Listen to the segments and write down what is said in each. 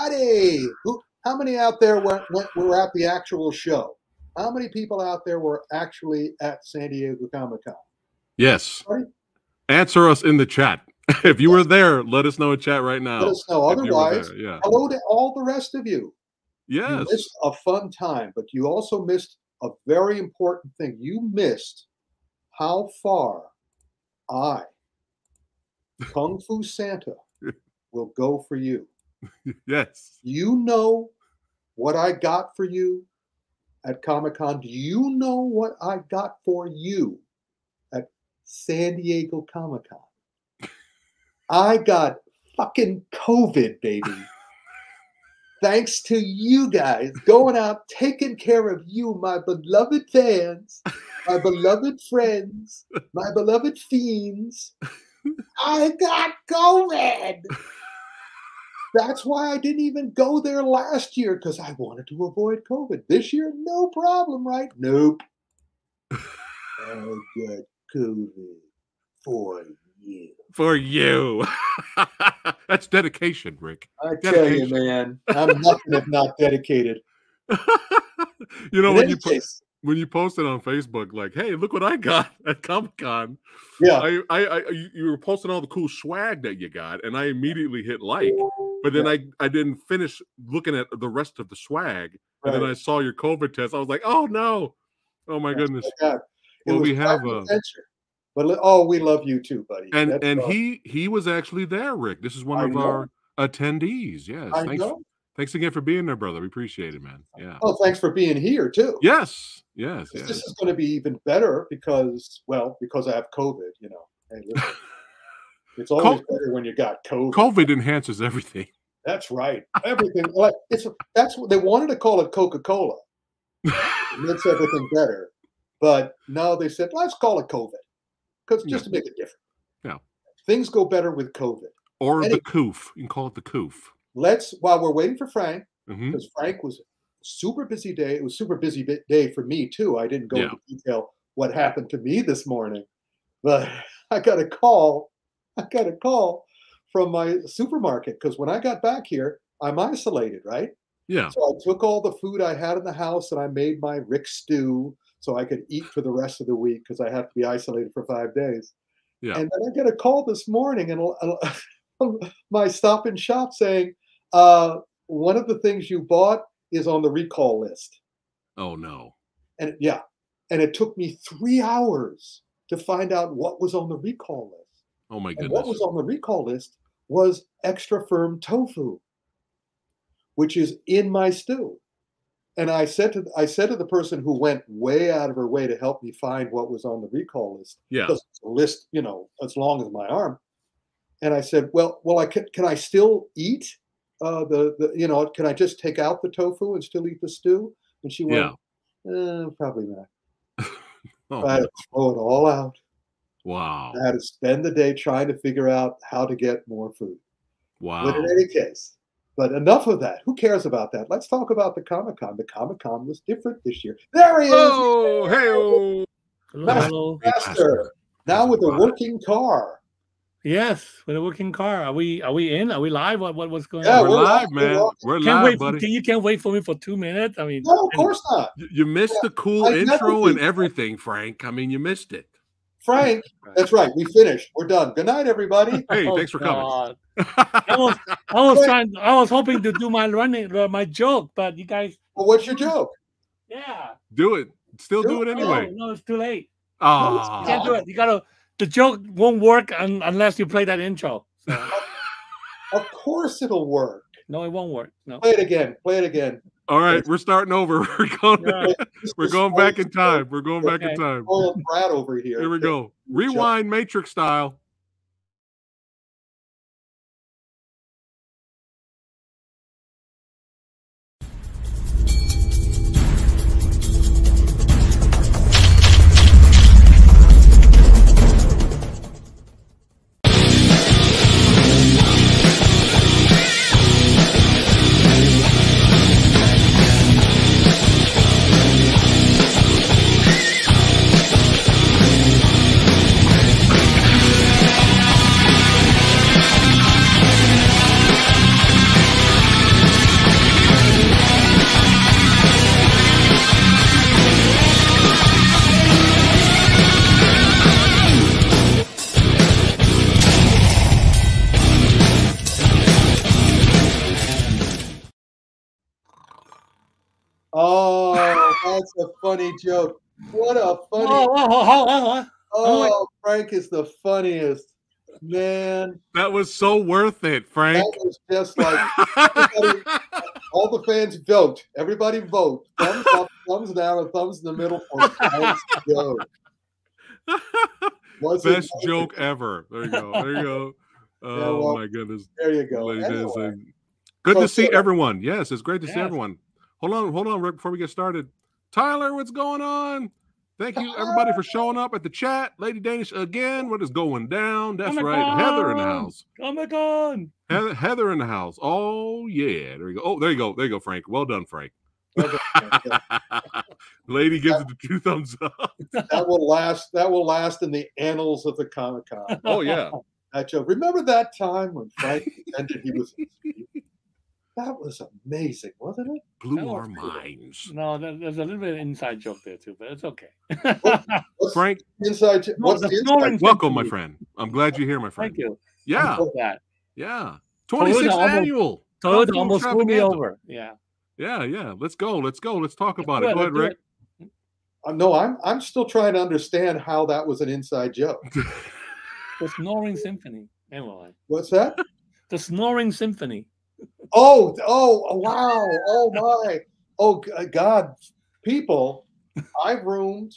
everybody. How many out there were at the actual show? How many people out there were actually at San Diego Comic-Con? Yes. Answer us in the chat. If you were there, let us know in chat right now. Let us know. Otherwise, yeah. Hello to all the rest of you. Yes. You missed a fun time, but you also missed a very important thing. You missed how far I, Kung Fu Santa, will go for you. Yes. You know what I got for you at Comic-Con? Do you know what I got for you at San Diego Comic-Con? I got fucking COVID, baby. Thanks to you guys going out, taking care of you, my beloved fans, my beloved friends, my beloved fiends. I got COVID. That's why I didn't even go there last year, because I wanted to avoid COVID. This year, no problem, right? Nope. I got COVID for you. For you. That's dedication, Rick. I tell you, man, I'm nothing if not dedicated. You know, when you posted on Facebook, like, hey, look what I got at Comic-Con. Yeah. You were posting all the cool swag that you got, and I immediately hit like. But then I didn't finish looking at the rest of the swag. And then I saw your COVID test. I was like, oh, no. Oh, my goodness. Well, we have a... But we love you too, buddy. And he was actually there, Rick. This is one of our attendees. Yes. Thanks again for being there, brother. We appreciate it, man. Yeah. Oh, thanks for being here too. Yes. This is going to be even better because I have COVID, you know. Hey, listen, it's always better when you got COVID. COVID enhances everything. That's right. Everything. That's what they wanted to call it, Coca-Cola. It makes everything better. But no, they said, let's call it COVID. Because just to make it different. Yeah. Things go better with COVID. Or the coof. You can call it the coof. While we're waiting for Frank, because Frank was a super busy day. It was a super busy day for me too. I didn't go into detail what happened to me this morning. But I got a call from my supermarket, because when I got back here, I'm isolated, right? Yeah. So I took all the food I had in the house and I made my Rick stew so I could eat for the rest of the week, because I have to be isolated for 5 days. Yeah. And then I get a call this morning and my Stop and Shop saying, one of the things you bought is on the recall list. Oh, no. And it took me 3 hours to find out what was on the recall list. Oh, my goodness. And what was on the recall list was extra firm tofu, which is in my stew. And I said to the person who went way out of her way to help me find what was on the recall list, because it's a list, you know, as long as my arm. And I said, well, can I still eat can I just take out the tofu and still eat the stew? And she went, probably not. I had to throw it all out. Wow. I had to spend the day trying to figure out how to get more food. Wow. But in any case, but enough of that. Who cares about that? Let's talk about the Comic-Con. The Comic-Con was different this year. There he is. Oh, hey. Hello. Master. Now with a working car. Yes, with a working car. Are we in? Are we live? What's going on? We're live, man. We're live, buddy. You can't wait for me for 2 minutes? I mean, no, of course not. You missed the cool intro and everything, Frank. I mean, you missed it. Frank, that's right. We finished. We're done. Good night, everybody. Hey, thanks for coming. I was hoping to do my joke, but you guys. Well, what's your joke? Yeah. Do it. Still do it anyway. No, it's too late. Oh. You can't do it. The joke won't work unless you play that intro. So. Of course it'll work. No, it won't work. No. Play it again. All right, we're starting over. We're going back in time. We're going back in time. Brad over here. Here we go. Rewind Matrix style. Oh, that's a funny joke. What a funny. Oh, Frank is the funniest. Man, That was so worth it, Frank. that was just like everybody, all the fans vote. Everybody vote. Thumbs up, thumbs down, and thumbs in the middle for Frank's joke. Best joke ever. There you go. There you go. Oh, yeah, well, my goodness. There you go. Anyway. Good to see everyone. Yes, it's great to see everyone. Hold on, right before we get started. Tyler, what's going on? Thank you, everybody, for showing up at the chat. Lady Danish again. What is going down? That's right. Heather in the house. Comic-Con. Heather in the house. Oh, yeah. There you go. Oh, there you go. There you go, Frank. Well done, Frank. Lady gives it the 2 thumbs up. That will last in the annals of the Comic-Con. Oh, yeah. That joke. Remember that time when Frank pretended he was asleep? That was amazing, wasn't it? Blew our minds. No, there's a little bit of inside joke there too, but it's okay. Frank, inside joke? What's the inside? Welcome, my friend. I'm glad you're here, my friend. Thank you. Yeah. That. Yeah. 26th annual. Toyota almost screwed me over. Yeah. Yeah. Let's go. Let's talk about it. Go ahead, Rick. No, I'm still trying to understand how that was an inside joke. The Snoring Symphony. Anyway. What's that? The Snoring Symphony. Oh, wow. Oh, my. Oh, God. People,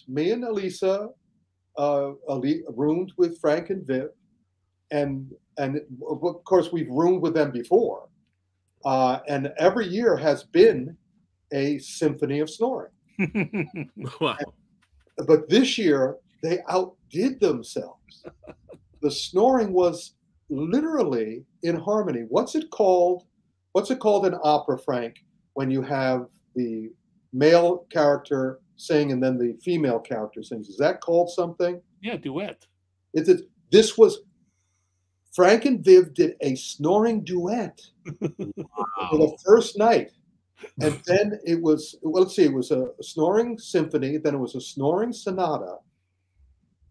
me and Elisa roomed with Frank and Viv. And of course, we've roomed with them before. And every year has been a symphony of snoring. Wow. But this year, they outdid themselves. The snoring was literally in harmony. What's it called in opera, Frank, when you have the male character sing and then the female character sings? Is that called something? Yeah, duet. This was Frank and Viv did a snoring duet for the first night. And then it was a snoring symphony, then it was a snoring sonata,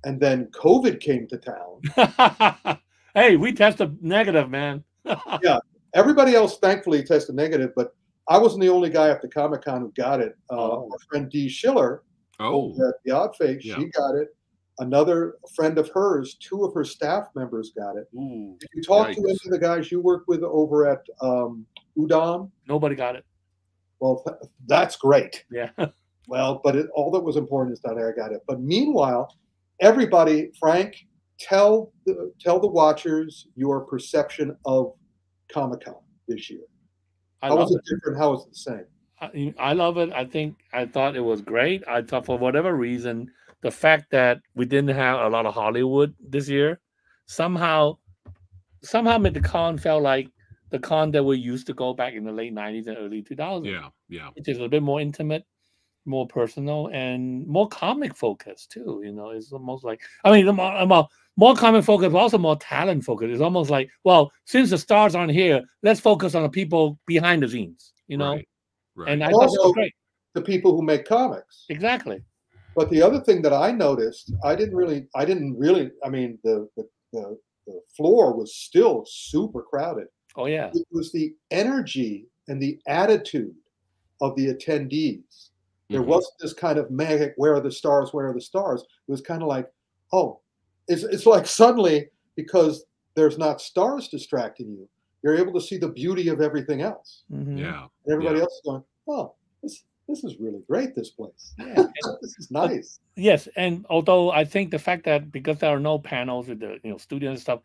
and then COVID came to town. Hey, we tested negative, man. Yeah. Everybody else, thankfully, tested negative, but I wasn't the only guy at the Comic-Con who got it. Our friend Dee Schiller, over at the Odd Fake, she got it. Another friend of hers, 2 of her staff members got it. Ooh, did you talk to any of the guys you worked with over at Udon? Nobody got it. Well, that's great. Yeah. Well, but all that was important is that I got it. But meanwhile, everybody, Frank, tell the watchers your perception of Comic-Con this year. How was it different? How was it the same? I love it. I thought it was great. I thought for whatever reason, the fact that we didn't have a lot of Hollywood this year somehow made the con felt like the con that we used to go back in the late 90s and early 2000s. Yeah. Which is a little bit more intimate, more personal, and more comic focused too. It's almost like, more comic focused, but also more talent focused. It's almost like, well, since the stars aren't here, let's focus on the people behind the scenes, Right. And I thought it was great. The people who make comics. Exactly. But the other thing that I noticed, I mean, the floor was still super crowded. Oh, yeah. It was the energy and the attitude of the attendees. There wasn't this kind of magic, where are the stars, where are the stars? It was kind of like, it's like suddenly, because there's not stars distracting you, you're able to see the beauty of everything else. Mm-hmm. Yeah. And everybody else is going, oh, this is really great, this place. Yeah. This is nice. Yes, and although I think the fact that because there are no panels with the studios and stuff,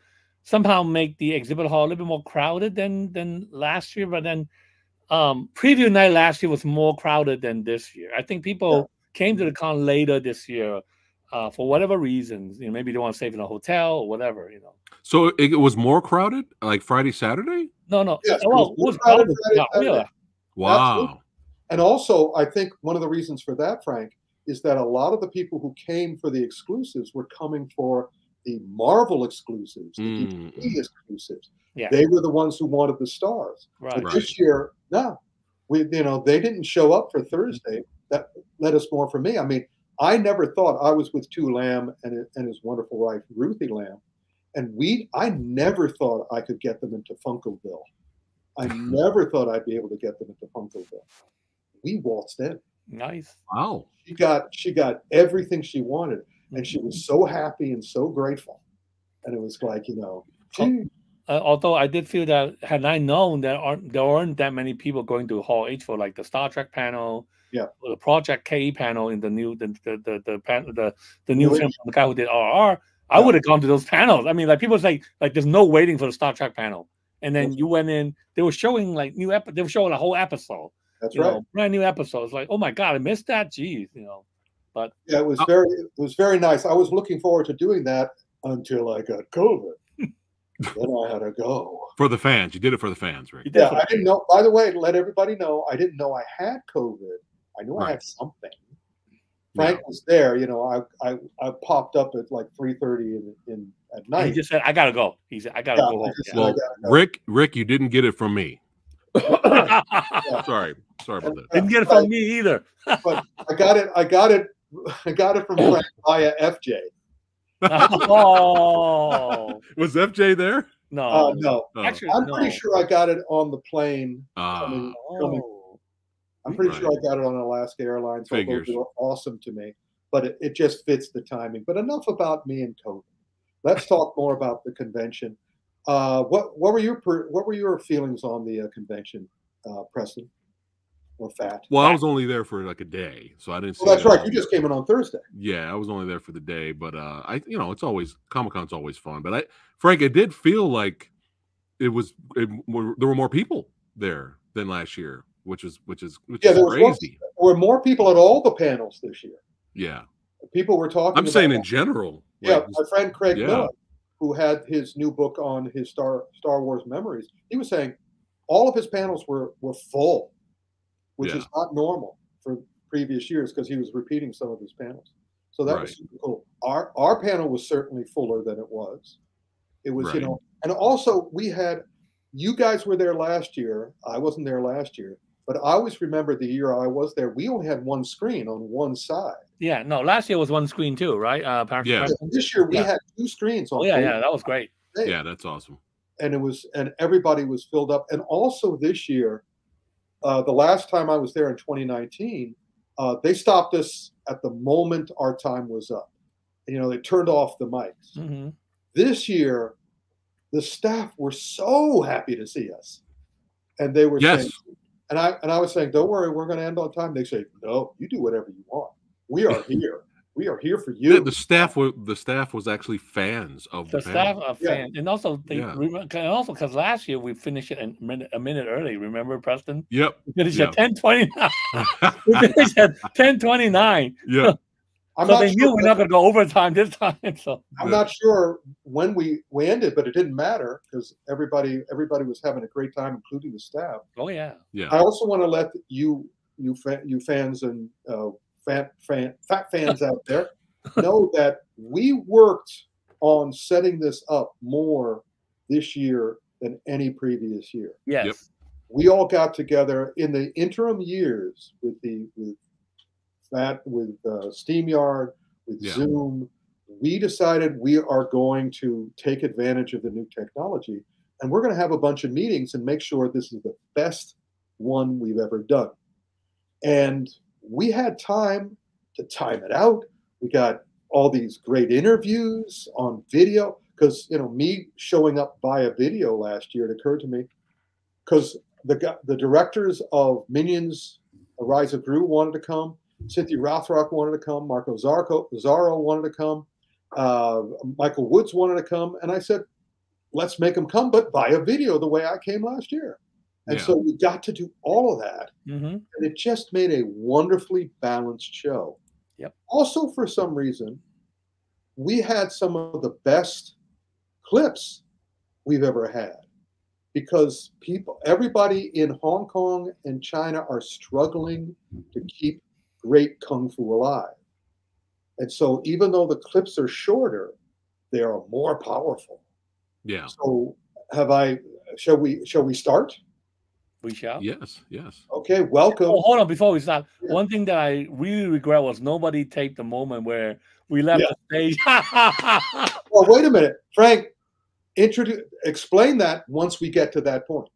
somehow make the exhibit hall a little bit more crowded than last year. But then preview night last year was more crowded than this year. I think people came to the con later this year for whatever reasons. Maybe they want to stay in a hotel or whatever. So it was more crowded, like Friday, Saturday? No. Yes, it was crowded. Friday, wow. Absolutely. And also, I think one of the reasons for that, Frank, is that a lot of the people who came for the exclusives were coming for the Marvel exclusives, the DVD exclusives. Yeah. They were the ones who wanted the stars. Right. But this year, no, they didn't show up for Thursday. That led us more for me. I mean, I never thought I was with Tu Lam and his wonderful wife Ruthie Lam, and I never thought I could get them into Funkoville. I never thought I'd be able to get them into Funkoville. we waltzed in. Nice. Wow. She got everything she wanted, and she was so happy and so grateful. And it was like, gee. Although I did feel that had I known there aren't that many people going to Hall H for like the Star Trek panel, yeah, or the Project K panel in the new the new film from the guy who did RR, I would have gone to those panels. I mean, like people say like there's no waiting for the Star Trek panel, and then you went in, they were showing like they were showing a whole episode. That's right, brand new episodes. Like, oh my god, I missed that. Jeez, But yeah, it was very nice. I was looking forward to doing that until I got COVID. Then I had to go. For the fans. You did it for the fans, right? Yeah, I didn't know. By the way, to let everybody know, I didn't know I had COVID. I knew I had something. Frank was there. I popped up at like 3:30 at night. He just said, "I gotta go." He said, "I gotta go home." Well, Rick, you didn't get it from me. Sorry about that. Didn't get it from me either. But I got it from Frank via FJ. Oh, was FJ there? No, no. Actually, I'm pretty sure I got it on the plane coming. I'm pretty sure I got it on Alaska Airlines. Figures. They were awesome to me, but it just fits the timing. But enough about me and COVID. Let's talk more about the convention. What were your feelings on the convention, Preston or Phat? Well, I was only there for like a day, so I didn't see. Well, that's right. You just came in on Thursday. Yeah, I was only there for the day, but it's always Comic-Con's always fun. But Frank, it did feel like there were more people there than last year, which is crazy. There were more people at all the panels this year. Yeah, people were talking. I'm saying in general. Yeah, my friend Craig Miller, who had his new book on his Star Wars memories, he was saying all of his panels were full, which is not normal for previous years because he was repeating some of his panels. So that was super cool. Our panel was certainly fuller than it was. It was, and also you guys were there last year. I wasn't there last year, but I always remember the year I was there, we only had one screen on one side. Yeah, no, last year was one screen too, right? This year we had two screens on. Oh yeah, that was great. Yeah, that's awesome. And everybody was filled up. And also this year, the last time I was there in 2019, they stopped us at the moment our time was up. They turned off the mics. Mm-hmm. This year, the staff were so happy to see us, and they were saying, and I was saying, "Don't worry, we're going to end on time." They say, "No, you do whatever you want. We are here. We are here for you." The staff was actually fans of the staff are fans, and also because last year we finished it a minute early. Remember, Preston? Yep. We finished at 10:29. We finished at 10:29. Yeah. They knew we're not going to go overtime this time. So I'm not sure when we ended, but it didn't matter because everybody was having a great time, including the staff. Oh yeah. I also want to let you fans and Phat fans out there know that we worked on setting this up more this year than any previous year. Yes. Yep. We all got together in the interim years with Phat, with SteamYard, with Zoom. We decided we are going to take advantage of the new technology, and we're going to have a bunch of meetings and make sure this is the best one we've ever done. And we had time to time it out. We got all these great interviews on video because, me showing up via video last year, it occurred to me because the directors of Minions, Rise of Gru wanted to come. Cynthia Rothrock wanted to come. Marco Zarro wanted to come. Michael Woods wanted to come. And I said, let's make them come, but via video the way I came last year. And so we got to do all of that. Mm-hmm. And it just made a wonderfully balanced show. Yep. Also, for some reason, we had some of the best clips we've ever had because everybody in Hong Kong and China are struggling to keep great Kung Fu alive. And so even though the clips are shorter, they are more powerful. Yeah. So shall we start? We shall. Yes. Okay, welcome. Oh, hold on, before we start. Yeah. One thing that I really regret was nobody taped the moment where we left the stage. Well, wait a minute. Frank, explain that once we get to that point.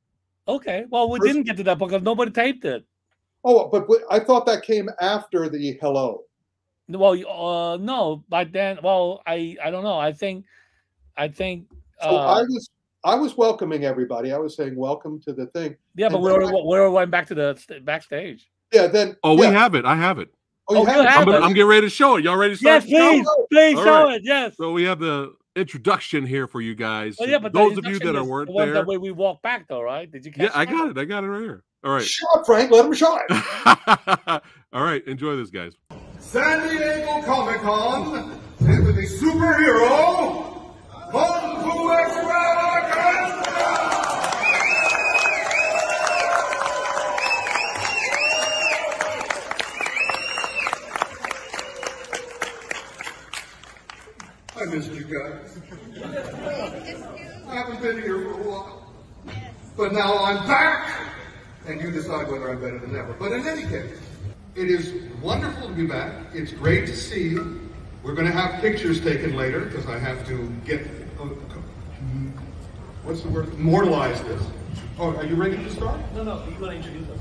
Okay. Well, we didn't get to that point because nobody taped it. Oh, but I thought that came after the hello. Well, no, but then, well, I don't know. I think. So I was welcoming everybody. I was saying welcome to the thing. Yeah, but we already went back to the backstage. Yeah, then. Oh, we have it. I have it. Oh, you have it. I'm getting ready to show it. Y'all ready to start? Yes, please show it. Yes. So we have the introduction here for you guys. Well, yeah, but those of you that weren't there, the way we walk back, though, right? Did you catch? Yeah, I got it. I got it right here. All right. Shut up, Frank. Let him shine. All right. Enjoy this, guys. San Diego Comic-Con and with the superhero Kung Fu Extravaganza! I missed you guys. I haven't been here for a while. But now I'm back, and you decide whether I'm better than ever. But in any case, it is wonderful to be back. It's great to see you. We're going to have pictures taken later because I have to get, what's the word? Immortalize this. Oh, are you ready to start? No, you want to introduce us.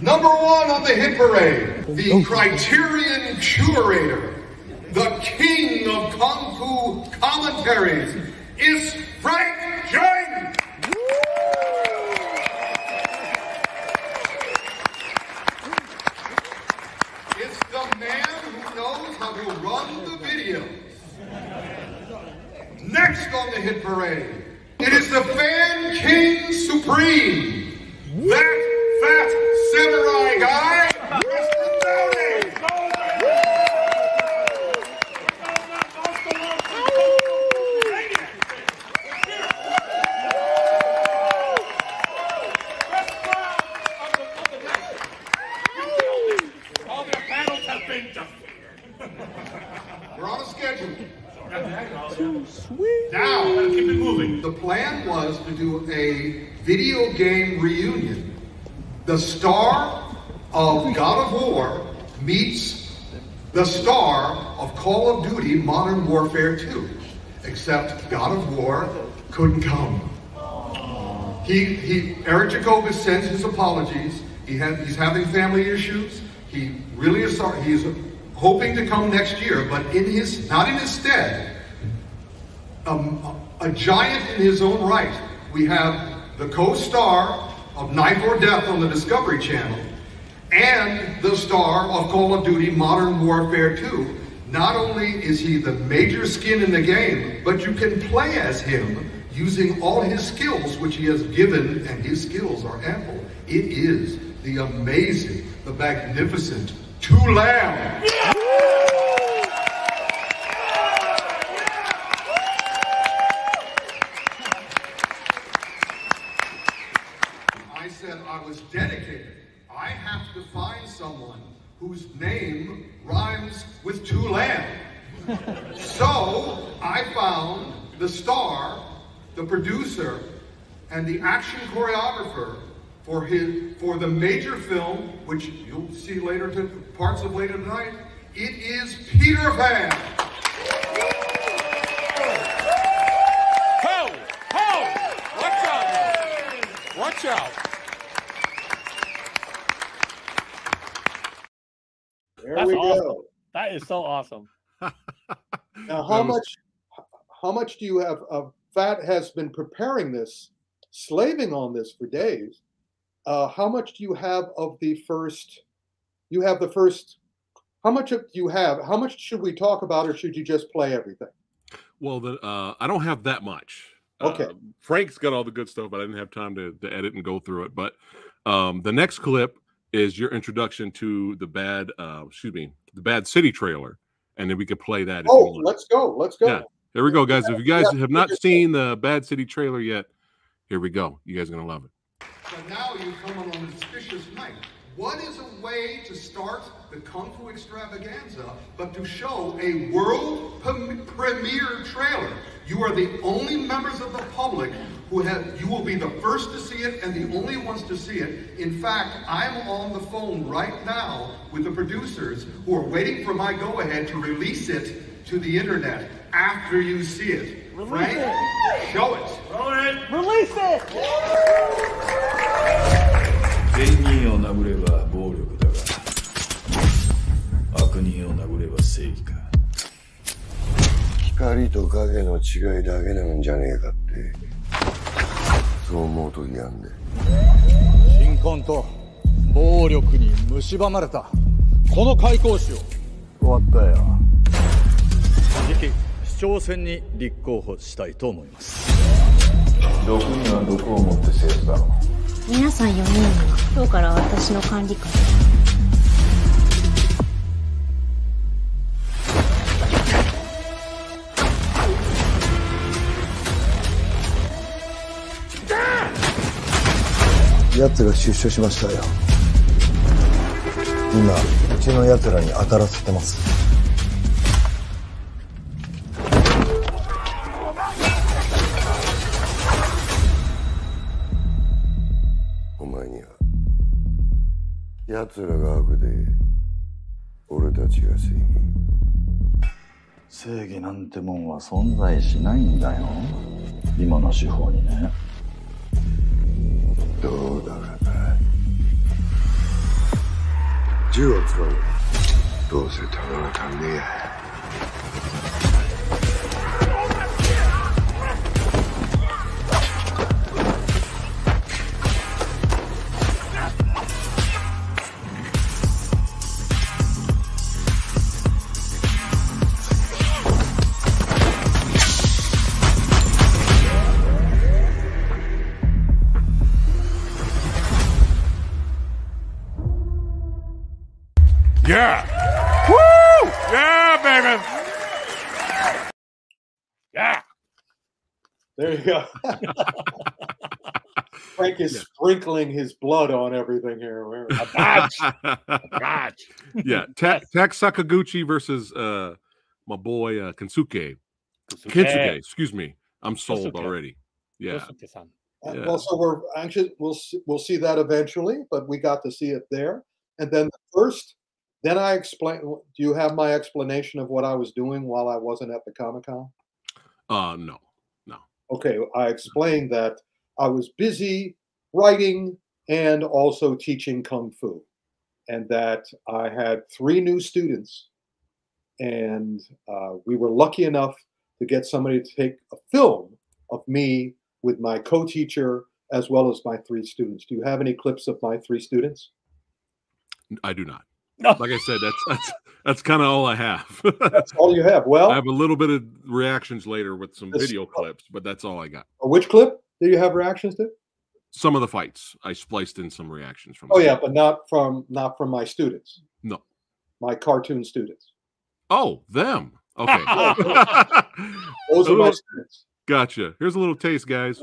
Number one on the hit parade, the Criterion Curator, the king of Kung Fu commentaries, is Frank James. It's the man who knows how to run the videos. Next on the hit parade, it is the Fan King Supreme, that Phat Samurai Guy, Mr. Downey. All the panels have been defeated. We're on a schedule. Sweet. Now, keep it moving. the plan was to do a video game reunion. The star of God of War meets the star of Call of Duty Modern Warfare 2. Except God of War couldn't come. Eric Jacobus sends his apologies. He's having family issues. He really is sorry. He's hoping to come next year, but not in his stead. A giant in his own right. We have the co-star of Knife or Death on the Discovery Channel and the star of Call of Duty Modern Warfare 2. Not only is he the major skin in the game, but you can play as him using all his skills, which he has given, and his skills are ample. It is the amazing, the magnificent Tu Lam. I said I was dedicated. I have to find someone whose name rhymes with Tu Lam. So I found the star, the producer, and the action choreographer for the major film, which you'll see parts of later tonight. It is Peter Phan. Watch out! There we go. That is so awesome. Now, how much do you have? Phat has been preparing this, slaving on this for days. How much do you have of the first? You have the first. How much do you have? How much should we talk about, or should you just play everything? Well, I don't have that much. Okay. Frank's got all the good stuff, but I didn't have time to edit and go through it. But the next clip is your introduction to the Bad City trailer, and then we could play that. Oh, let's go. Let's go. Yeah. Here we go, guys. If you guys have not seen the Bad City trailer yet, here we go. You guys are gonna love it. But now you come on an auspicious night. What is a way to start the Kung Fu Extravaganza but to show a world premiere trailer? You are the only members of the public you will be the first to see it and the only ones to see it. In fact, I'm on the phone right now with the producers who are waiting for my go-ahead to release it to the internet after you see it. Frank, show it. Release it. 善人を殴れば暴力だが、悪人を殴れば正義か。光と影の違いだけなんじゃねえかってそう思うときなんで。貧困と暴力に蝕まれたこの開港史を終わったよ。次期市長選に立候補したいと思います。毒には毒を持って制すだろう。皆さん4人には今日から私の管理下。奴が出所しましたよ。今うちの奴らに当たらせてます。お前には奴らが悪で俺たちが正義。正義なんてもんは存在しないんだよ、今の司法にね。どうだかな。銃を使う。どうせ弾が足んねえや。Yeah. Woo! Yeah, baby. Yeah. There you go. Frank is sprinkling his blood on everything here. Gosh. Yeah. Tak Sakaguchi versus my boy Kensuke. Kensuke, excuse me. I'm sold already. Yeah. Well, so we're anxious. We'll see that eventually, but we got to see it there. And then then I explain. Do you have my explanation of what I was doing while I wasn't at the Comic-Con? No. Okay, I explained that I was busy writing and also teaching Kung Fu, and that I had 3 new students, and we were lucky enough to get somebody to take a film of me with my co-teacher as well as my 3 students. Do you have any clips of my 3 students? I do not. Like I said, that's kind of all I have. That's all you have. Well, I have a little bit of reactions later with some video clips, but that's all I got. Which clip do you have reactions to? Some of the fights I spliced in some reactions from. Oh yeah, but not from my students. No, my cartoon students. Oh, them. Okay. Those are my students. Gotcha. Here's a little taste, guys.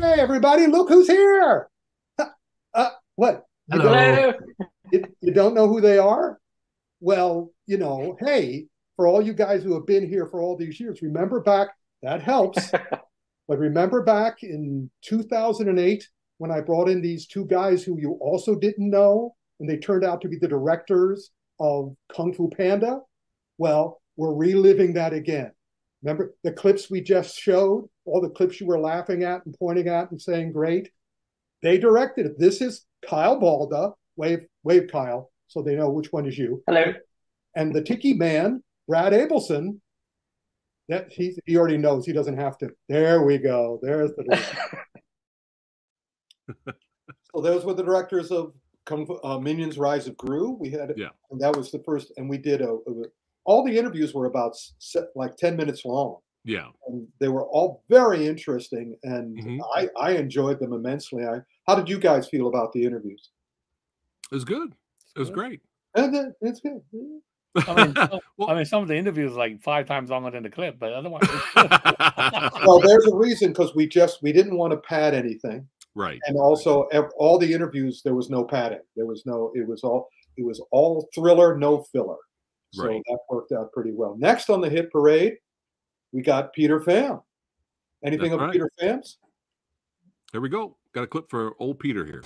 Hey, everybody, look who's here. What? Hello. You don't know who they are? Well, hey, for all you guys who have been here for all these years, remember back, that helps. But remember back in 2008 when I brought in these 2 guys who you also didn't know, and they turned out to be the directors of Kung Fu Panda? Well, we're reliving that again. Remember the clips we just showed? All the clips you were laughing at and pointing at and saying great? They directed it. This is Kyle Balda. Wave Kyle, so they know which one is you. Hello. And the Tiki Man, Brad Abelson, that he already knows. He doesn't have to. There we go. There's the director. So those were the directors of Minions: Rise of Gru. We had, and that was the first. And we did all the interviews were about like 10 minutes long. Yeah, and they were all very interesting, and I enjoyed them immensely. How did you guys feel about the interviews? It was good. It was great. And it's good. I mean, some of the interviews like 5 times longer than the clip, but otherwise. Well, there's a reason, because we didn't want to pad anything, right? And also, all the interviews, there was no padding. There was no. It was all thriller, no filler. So that worked out pretty well. Next on the hit parade, we got Peter Pham. Anything of Peter Pham's? There we go. Got a clip for old Peter here.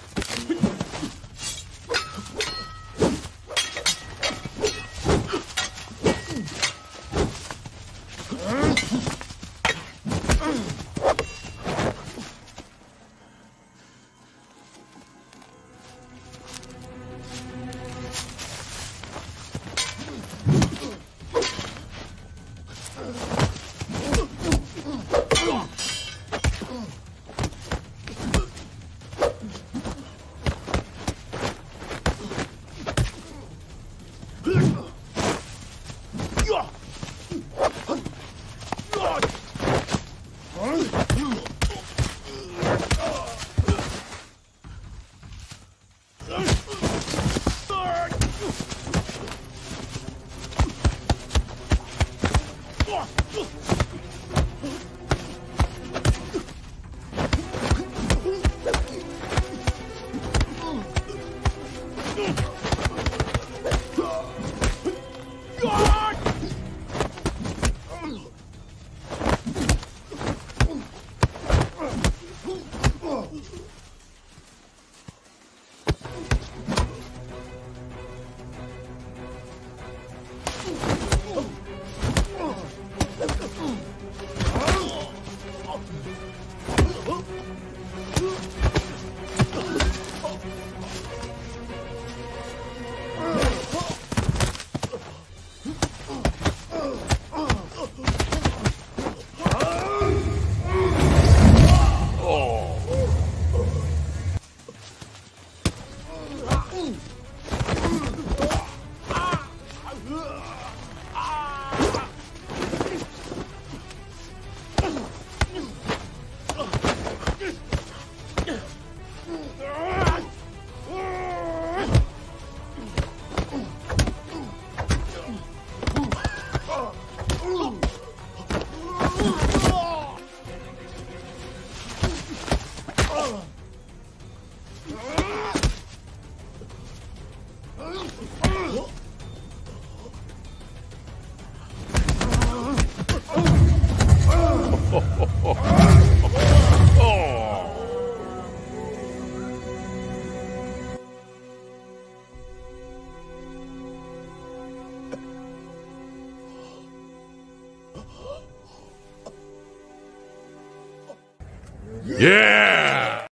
Yeah.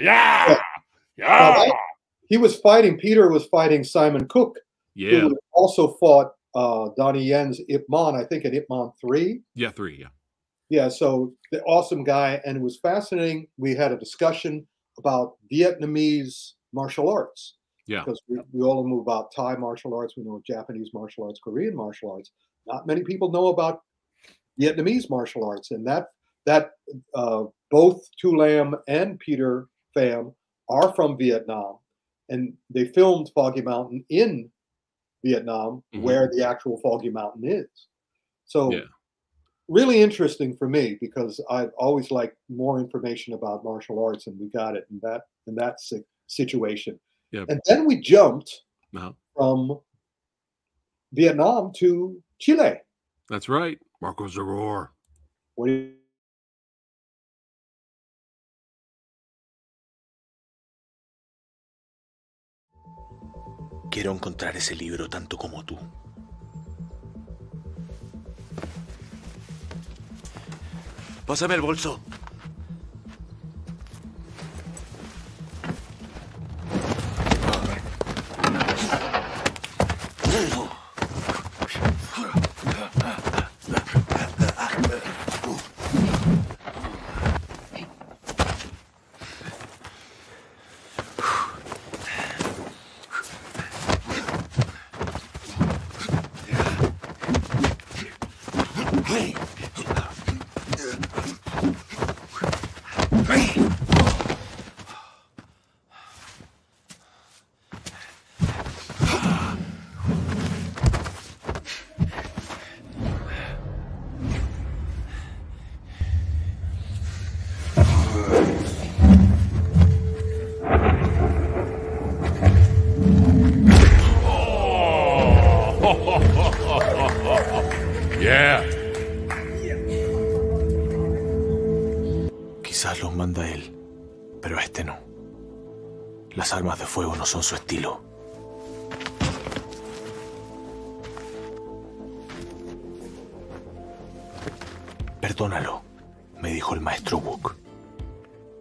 Yeah. Yeah. He was fighting, Peter was fighting Simon Cook. Yeah. Who also fought Donnie Yen's Ip Man, I think at Ip Man 3. Yeah, 3, yeah. Yeah, so the awesome guy. And it was fascinating. We had a discussion about Vietnamese martial arts. Yeah. Because we all know about Thai martial arts. We know Japanese martial arts, Korean martial arts. Not many people know about Vietnamese martial arts. And that both Tu Lam and Peter Pham are from Vietnam. And they filmed Foggy Mountain in Vietnam, where the actual Foggy Mountain is. So really interesting for me, because I've always liked more information about martial arts, and we got it in that situation. Yeah. And then we jumped from Vietnam to Chile. That's right. Marco Zaror. What do you Quiero encontrar ese libro tanto como tú. Pásame el bolso. Pero este no. Las armas de fuego no son su estilo. Perdónalo, me dijo el maestro Wook.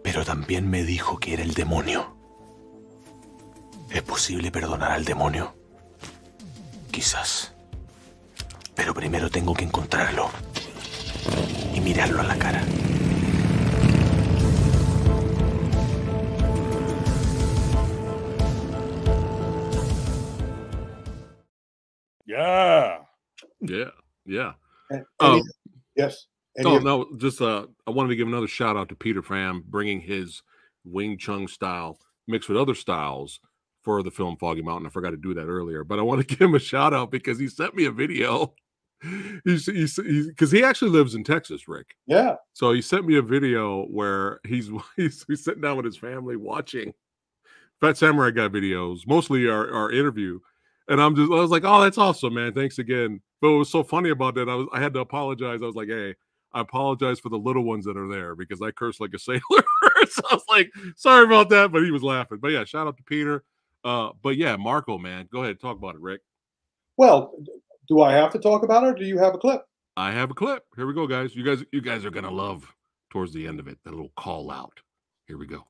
Pero también me dijo que era el demonio. ¿Es posible perdonar al demonio? Quizás. Pero primero tengo que encontrarlo y mirarlo a la cara. Yeah. Yeah. Yes. No, just I wanted to give another shout out to Peter Pham bringing his Wing Chun style mixed with other styles for the film Foggy Mountain. I forgot to do that earlier, but I want to give him a shout out because he sent me a video. Because he actually lives in Texas, Rick. Yeah. So he sent me a video where he's sitting down with his family watching PhatSamuraiGuy videos, mostly our interview. And I was like, oh, that's awesome, man. Thanks again. But what was so funny about that, I had to apologize. I was like, hey, I apologize for the little ones that are there because I curse like a sailor. So I was like, sorry about that, but he was laughing. But yeah, shout out to Peter. But yeah, Marco, man, go ahead, talk about it, Rick. Well, do I have to talk about it, or do you have a clip? I have a clip. Here we go, guys. You guys are gonna love towards the end of it, that little call out. Here we go.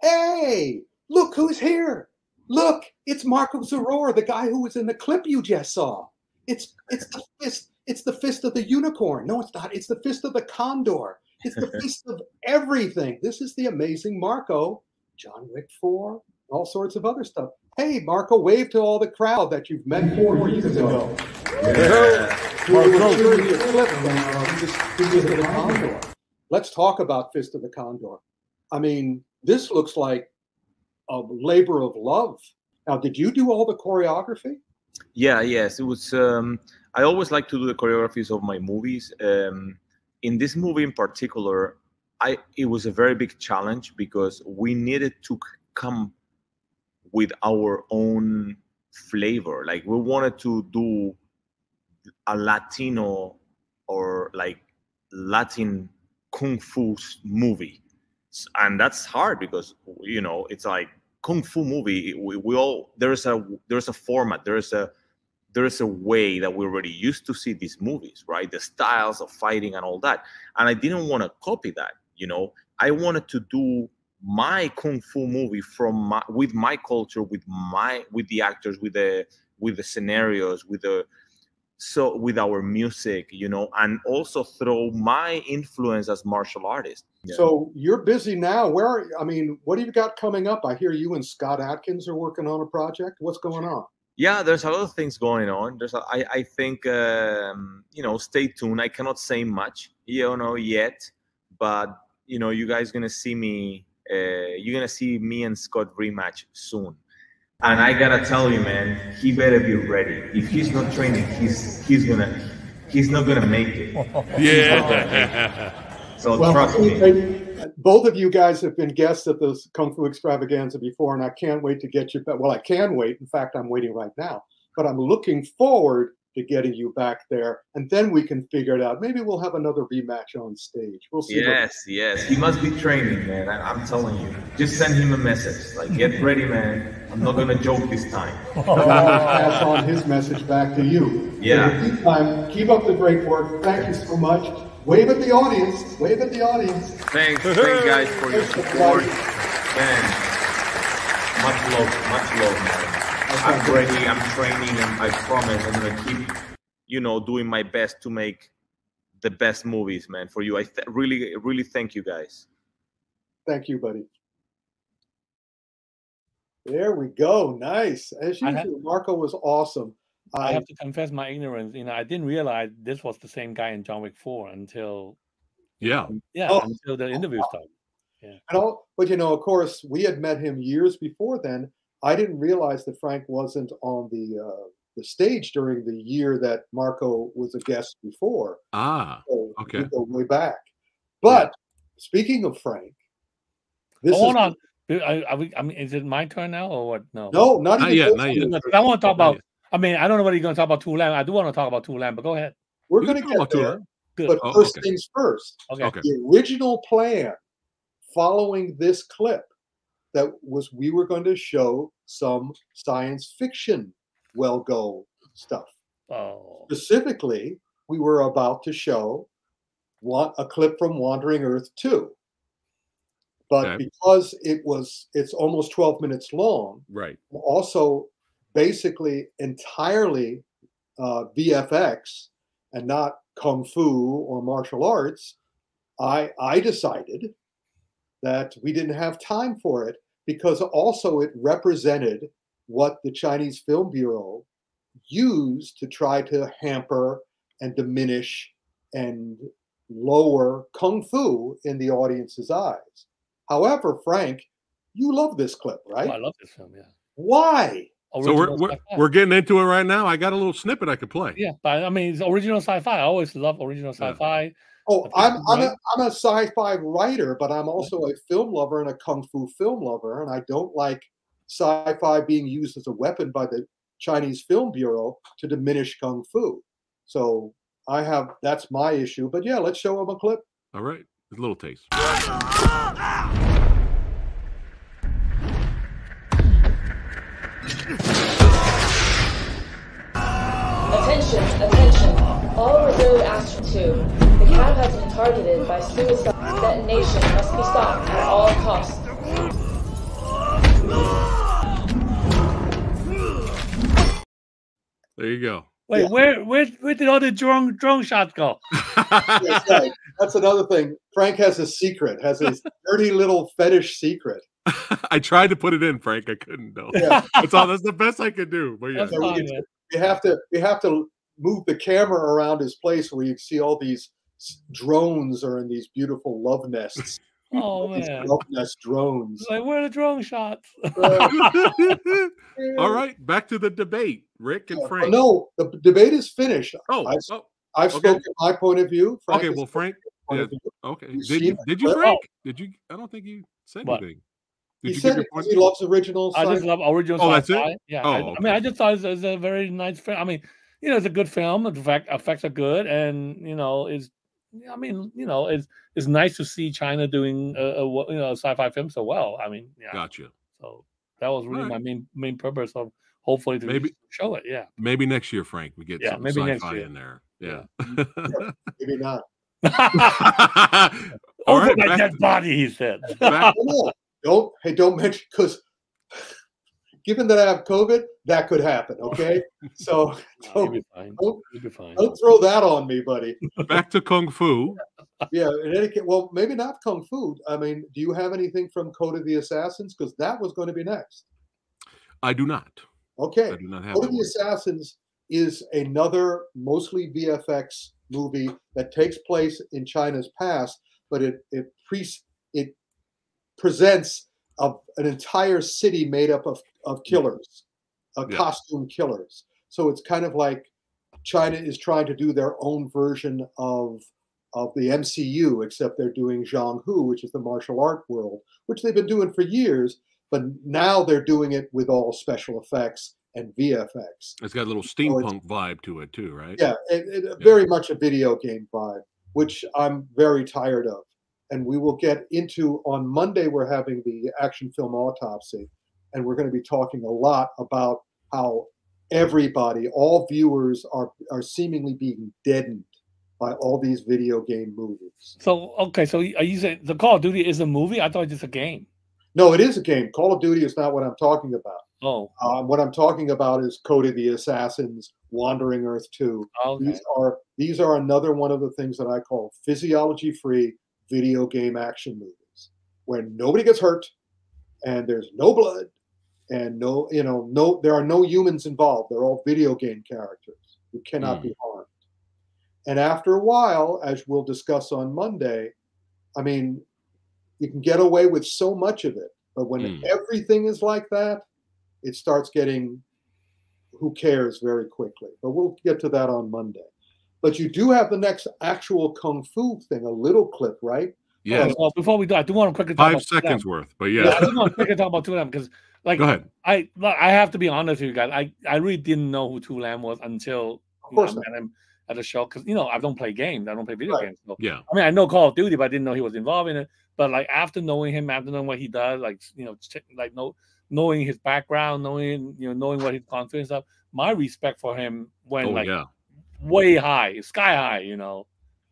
Hey, look who's here. Look, it's Marco Zaror, the guy who was in the clip you just saw. It's the fist. It's the fist of the unicorn. No, it's not. It's the fist of the condor. It's the fist of everything. This is the amazing Marco, John Wick 4, all sorts of other stuff. Hey, Marco, wave to all the crowd that you've met 4 years ago. Let's talk about Fist of the Condor. I mean, this looks like a labor of love. Now, did you do all the choreography? Yes. It was. I always like to do the choreographies of my movies. In this movie in particular, it was a very big challenge because we needed to come with our own flavor. Like, we wanted to do a Latino or like Latin kung fu movie, and that's hard because it's like kung fu movie. We all there's a format, there's a way that we're already used to see these movies, right? The styles of fighting and all that, and I didn't want to copy that. I wanted to do my kung fu movie with my culture, with the actors, with the scenarios, with our music, and also throw my influence as martial artist. Yeah. So you're busy now. What have you got coming up? I hear you and Scott Adkins are working on a project. What's going on? Yeah, there's a lot of things going on. I think stay tuned. I cannot say much, yet, but you guys gonna see me. You're gonna see me and Scott rematch soon. And I gotta tell you, man, he better be ready. If he's not training, he's not gonna make it. Yeah. So trust me. Both of you guys have been guests at this Kung Fu Extravaganza before, and I can't wait to get you back. Well, I can wait. In fact, I'm waiting right now. But I'm looking forward to getting you back there, and then we can figure it out. Maybe we'll have another rematch on stage. We'll see. Yes. He must be training, man. I'm telling you. Just send him a message. Like, get ready, man. I'm not going to joke this time. I'll pass on his message back to you. Yeah. In the meantime, keep up the great work. Thank you so much. Wave at the audience. Wave at the audience. Thanks guys, for your support. Man, much love, man. I'm ready, I'm training, and I promise I'm going to keep, doing my best to make the best movies, man, for you. I really thank you guys. Thank you, buddy. There we go. Nice. As usual, Marco was awesome. I have to confess my ignorance. I didn't realize this was the same guy in John Wick 4 until until the interview started. Yeah. But of course, we had met him years before then. I didn't realize that Frank wasn't on the stage during the year that Marco was a guest before. So okay. We go way back. But speaking of Frank, hold on. Is it my turn now or what? No, not yet. I want to talk about. I don't know whether you're going to talk about Tu Lam. I do want to talk about Tu Lam, but go ahead. We're going to get there. Good. But first things first. Okay. The original plan following this clip that we were going to show some science fiction well-go stuff. Oh. Specifically, we were about to show a clip from Wandering Earth 2. But because it's almost 12 minutes long, right? Also, basically entirely VFX and not kung fu or martial arts, I decided that we didn't have time for it because also it represented what the Chinese Film Bureau used to try to hamper and diminish and lower kung fu in the audience's eyes. However, Frank, you love this clip, right? Oh, I love this film, yeah. Why? So we're getting into it right now. I got a little snippet I could play. Yeah, but I mean, it's original sci-fi. I always love original sci-fi. Yeah. Oh, I'm a sci-fi writer, but I'm also a film lover and a kung fu film lover, and I don't like sci-fi being used as a weapon by the Chinese Film Bureau to diminish kung fu. So that's my issue. But yeah, let's show them a clip. All right, a little taste. Attention. All reserve Astro 2. The cab has been targeted by suicide. Detonation must be stopped at all costs. There you go. Wait, yeah. where did all the drone shots go? Yes, right. That's another thing. Frank has a secret, has a dirty little fetish secret. I tried to put it in, Frank. I couldn't though. Yeah. That's the best I could do. But yeah, we have to move the camera around his place where you see all these drones are in these beautiful love nests. Oh man, love nest drones. Like where are the drone shots? All right, back to the debate, Rick and Frank. No, the debate is finished. I've okay. spoken my point of view. Frank well, Frank. Yeah, okay. Did you, Frank? Did you? I don't think you said anything. He said it because he loves original. I just love original. Oh, that's it. Yeah. Oh, I mean, I just thought it was a very nice film. I mean, it's a good film. In fact, effects are good, and it's nice to see China doing a sci-fi film so well. I mean, yeah. Gotcha. So that was really my main purpose of hopefully to maybe show it. Yeah. Maybe next year, Frank, we get some sci-fi in there. Yeah. Maybe not. Over my dead body, he said. Don't mention, because given that I have COVID, that could happen. Okay, so don't throw that on me, buddy. Back to kung fu. Yeah, in any case, well, maybe not kung fu. I mean, do you have anything from Code of the Assassins? Because that was going to be next. I do not. Okay, I do not have Code of the Assassins is another mostly VFX movie that takes place in China's past, but it presents an entire city made up of killers, costume killers. So it's kind of like China is trying to do their own version of the MCU, except they're doing Zhanghu, which is the martial art world, which they've been doing for years, but now they're doing it with all special effects and VFX. It's got a little steampunk vibe to it too, right? Yeah, very much a video game vibe, which I'm very tired of. And we will get into, on Monday, we're having the action film autopsy, and we're going to be talking a lot about how everybody, all viewers are seemingly being deadened by all these video game movies. So, okay, so are you saying the Call of Duty is a movie? I thought it was just a game. No, it is a game. Call of Duty is not what I'm talking about. Oh. What I'm talking about is Code of the Assassins, Wandering Earth 2. Okay. These are another one of the things that I call physiology-free video game action movies, where nobody gets hurt and there's no blood and there are no humans involved. They're all video game characters who cannot be harmed. And after a while, as we'll discuss on Monday, I mean, you can get away with so much of it, but when everything is like that, it starts getting who cares very quickly. But we'll get to that on Monday. But you do have the next actual kung fu thing, a little clip, right? Yeah. Well, before we do, I do want to quickly talk 5 seconds worth, but yeah. I do want to quickly talk about Tu Lam because, like, go ahead. I have to be honest with you guys. I really didn't know who Tu Lam was until I met him at the show because I don't play games. I don't play video games. So, yeah. I mean, I know Call of Duty, but I didn't know he was involved in it. But like after knowing him, after knowing what he does, like knowing his background, knowing what he's gone through and stuff, my respect for him went way high, sky high.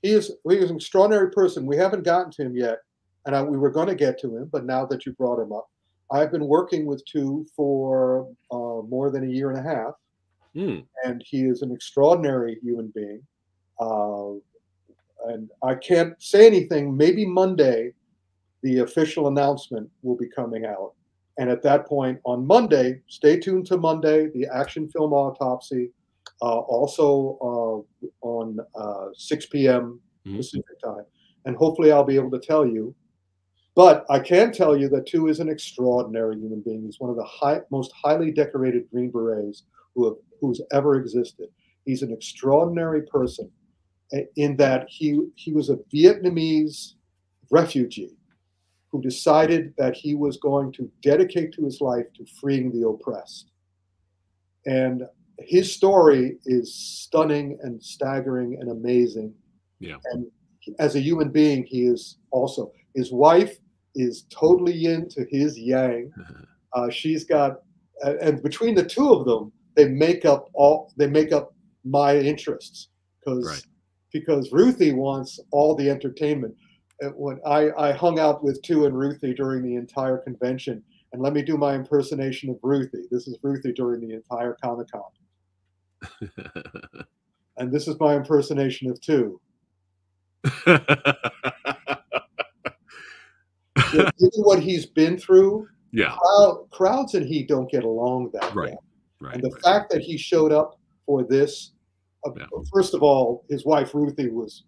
He is an extraordinary person. We haven't gotten to him yet, and we were going to get to him, but now that you brought him up, I've been working with Tu for more than a year and a half, and he is an extraordinary human being. And I can't say anything. Maybe Monday, the official announcement will be coming out. And at that point, on Monday, stay tuned to Monday, the action film autopsy, also on 6 p.m. Pacific time. And hopefully I'll be able to tell you. But I can tell you that Tu is an extraordinary human being. He's one of the most highly decorated Green Berets who's ever existed. He's an extraordinary person in that he was a Vietnamese refugee who decided that he was going to dedicate to his life to freeing the oppressed. And his story is stunning and staggering and amazing. Yeah. And as a human being, he is also, his wife is totally yin to his yang. She's got, and between the two of them, they make up my interests because Ruthie wants all the entertainment. When I hung out with Tu and Ruthie during the entire convention, and let me do my impersonation of Ruthie. This is Ruthie during the entire Comic-Con. And this is my impersonation of Tu. Given what he's been through, crowds and he don't get along that well. And the fact that he showed up for this, first of all, his wife Ruthie was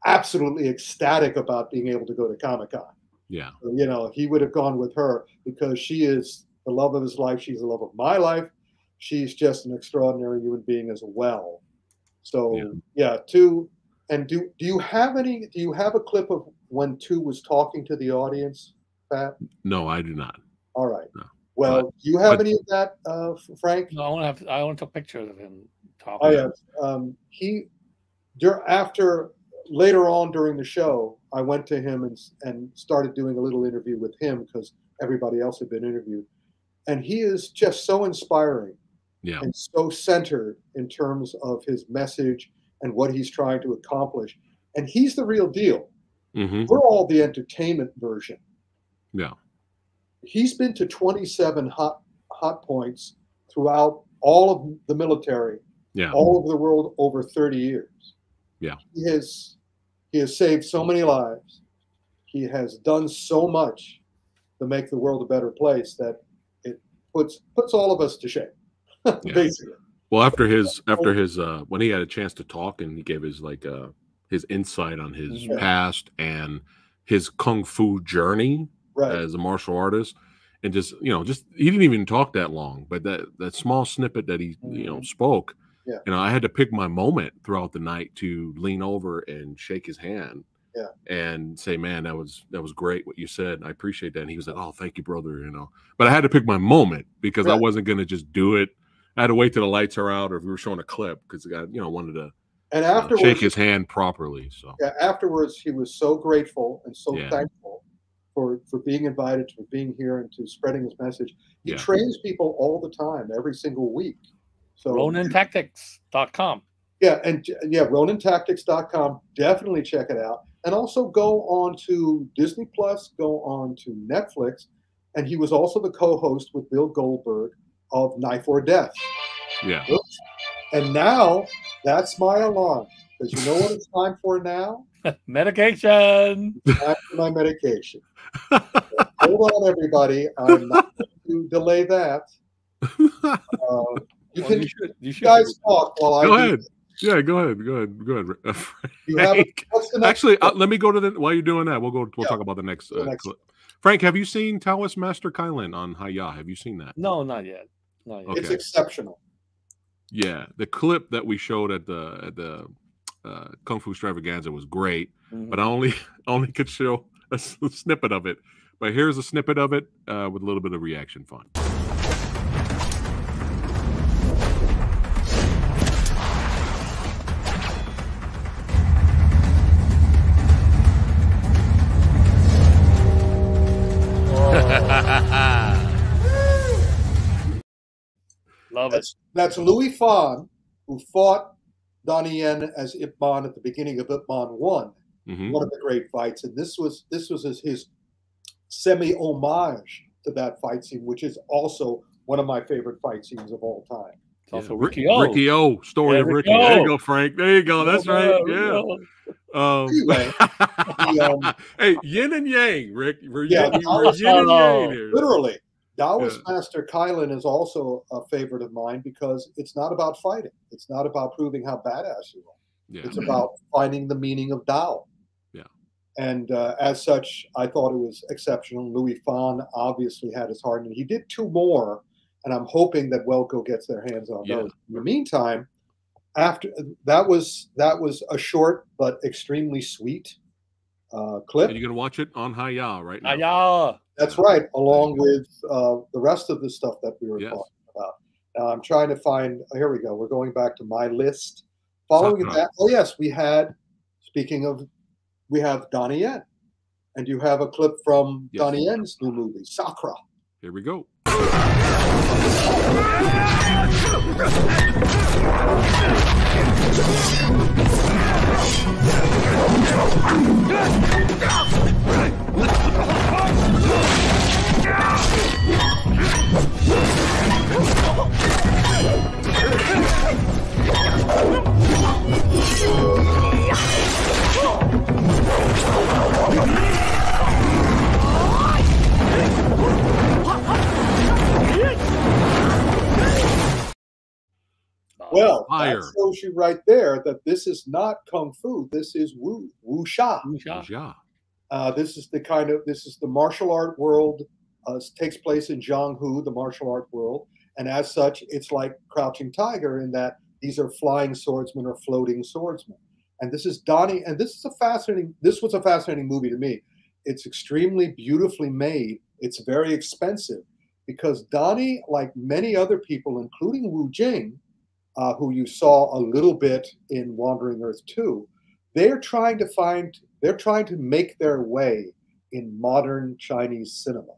absolutely ecstatic about being able to go to Comic-Con. Yeah. So, he would have gone with her because she is the love of his life. She's the love of my life. She's just an extraordinary human being as well. So Tu, and do you have a clip of when Tu was talking to the audience, Phat? No, I do not. All right. No. Well, do you have any of that, Frank? No, I want to take pictures of him talking. Later on during the show, I went to him and started doing a little interview with him because everybody else had been interviewed. And he is just so inspiring and so centered in terms of his message and what he's trying to accomplish. And he's the real deal. We're all the entertainment version. Yeah. He's been to 27 hot points throughout all of the military, all over the world over 30 years. Yeah. He has saved so many lives. He has done so much to make the world a better place that it puts all of us to shame, basically. Well, after his when he had a chance to talk and he gave his his insight on his past and his kung fu journey as a martial artist, and just he didn't even talk that long, but that small snippet that he spoke. Yeah. I had to pick my moment throughout the night to lean over and shake his hand and say, man, that was great what you said. I appreciate that. And he was like, oh, thank you, brother. But I had to pick my moment because I wasn't going to just do it. I had to wait till the lights are out or if we were showing a clip because I wanted to shake his hand properly. So afterwards, he was so grateful and so thankful for being invited, for being here and to spreading his message. He trains people all the time, every single week. So RoninTactics.com. RoninTactics.com. Definitely check it out. And also go on to Disney Plus, go on to Netflix. And he was also the co-host with Bill Goldberg of Knife or Death. Yeah. Oops. And now that's my alarm. Because you know what it's time for now? Medication. Time for my medication. So hold on, everybody. I'm not going to delay that. You guys talk while I go ahead. Yeah, go ahead. Actually, let me go to while you're doing that, we'll talk about the next clip. Frank, have you seen Taoist Master Kailan on Hi-Ya? Have you seen that? No, not yet. Okay. It's exceptional. Yeah, the clip that we showed at the Kung Fu Extravaganza was great, but I only could show a snippet of it. But here's a snippet of it with a little bit of reaction fun. Love it. That's Louis Fan, who fought Donnie Yen as Ip Man at the beginning of Ip Man 1, one of the great fights. And this was his semi-homage to that fight scene, which is also one of my favorite fight scenes of all time. It's also Ricky O. Ricky O. Story of Ricky. There you go, Frank. There you go. That's right. Yeah. Anyway, hey, yin and yang, Rick. We're yeah, yin and yang here. Literally. Taoist Master Kylan is also a favorite of mine because it's not about fighting. It's not about proving how badass you are. Yeah. It's about finding the meaning of Tao. Yeah. And as such, I thought it was exceptional. Louis Fan obviously had his heart, and he did 2 more, and I'm hoping that Welco gets their hands on those. In the meantime, after that was a short but extremely sweet clip. And you're gonna watch it on Hi-Ya right now. Hi-Ya. That's right, along with the rest of the stuff that we were talking about. Now I'm trying to find. Here we go. We're going back to my list. Following that, oh yes, we had. Speaking of, we have Donnie Yen, and you have a clip from Donnie Yen's new movie, Sakura. Here we go. Well, that shows you right there that this is not kung fu. This is wuxia. This is the martial art world. Takes place in Jianghu, the martial art world, and as such, it's like Crouching Tiger in that these are flying swordsmen or floating swordsmen. And this is Donnie. And this was a fascinating movie to me. It's extremely beautifully made. It's very expensive because Donnie, like many other people, including Wu Jing, who you saw a little bit in Wandering Earth 2, they're trying to make their way in modern Chinese cinema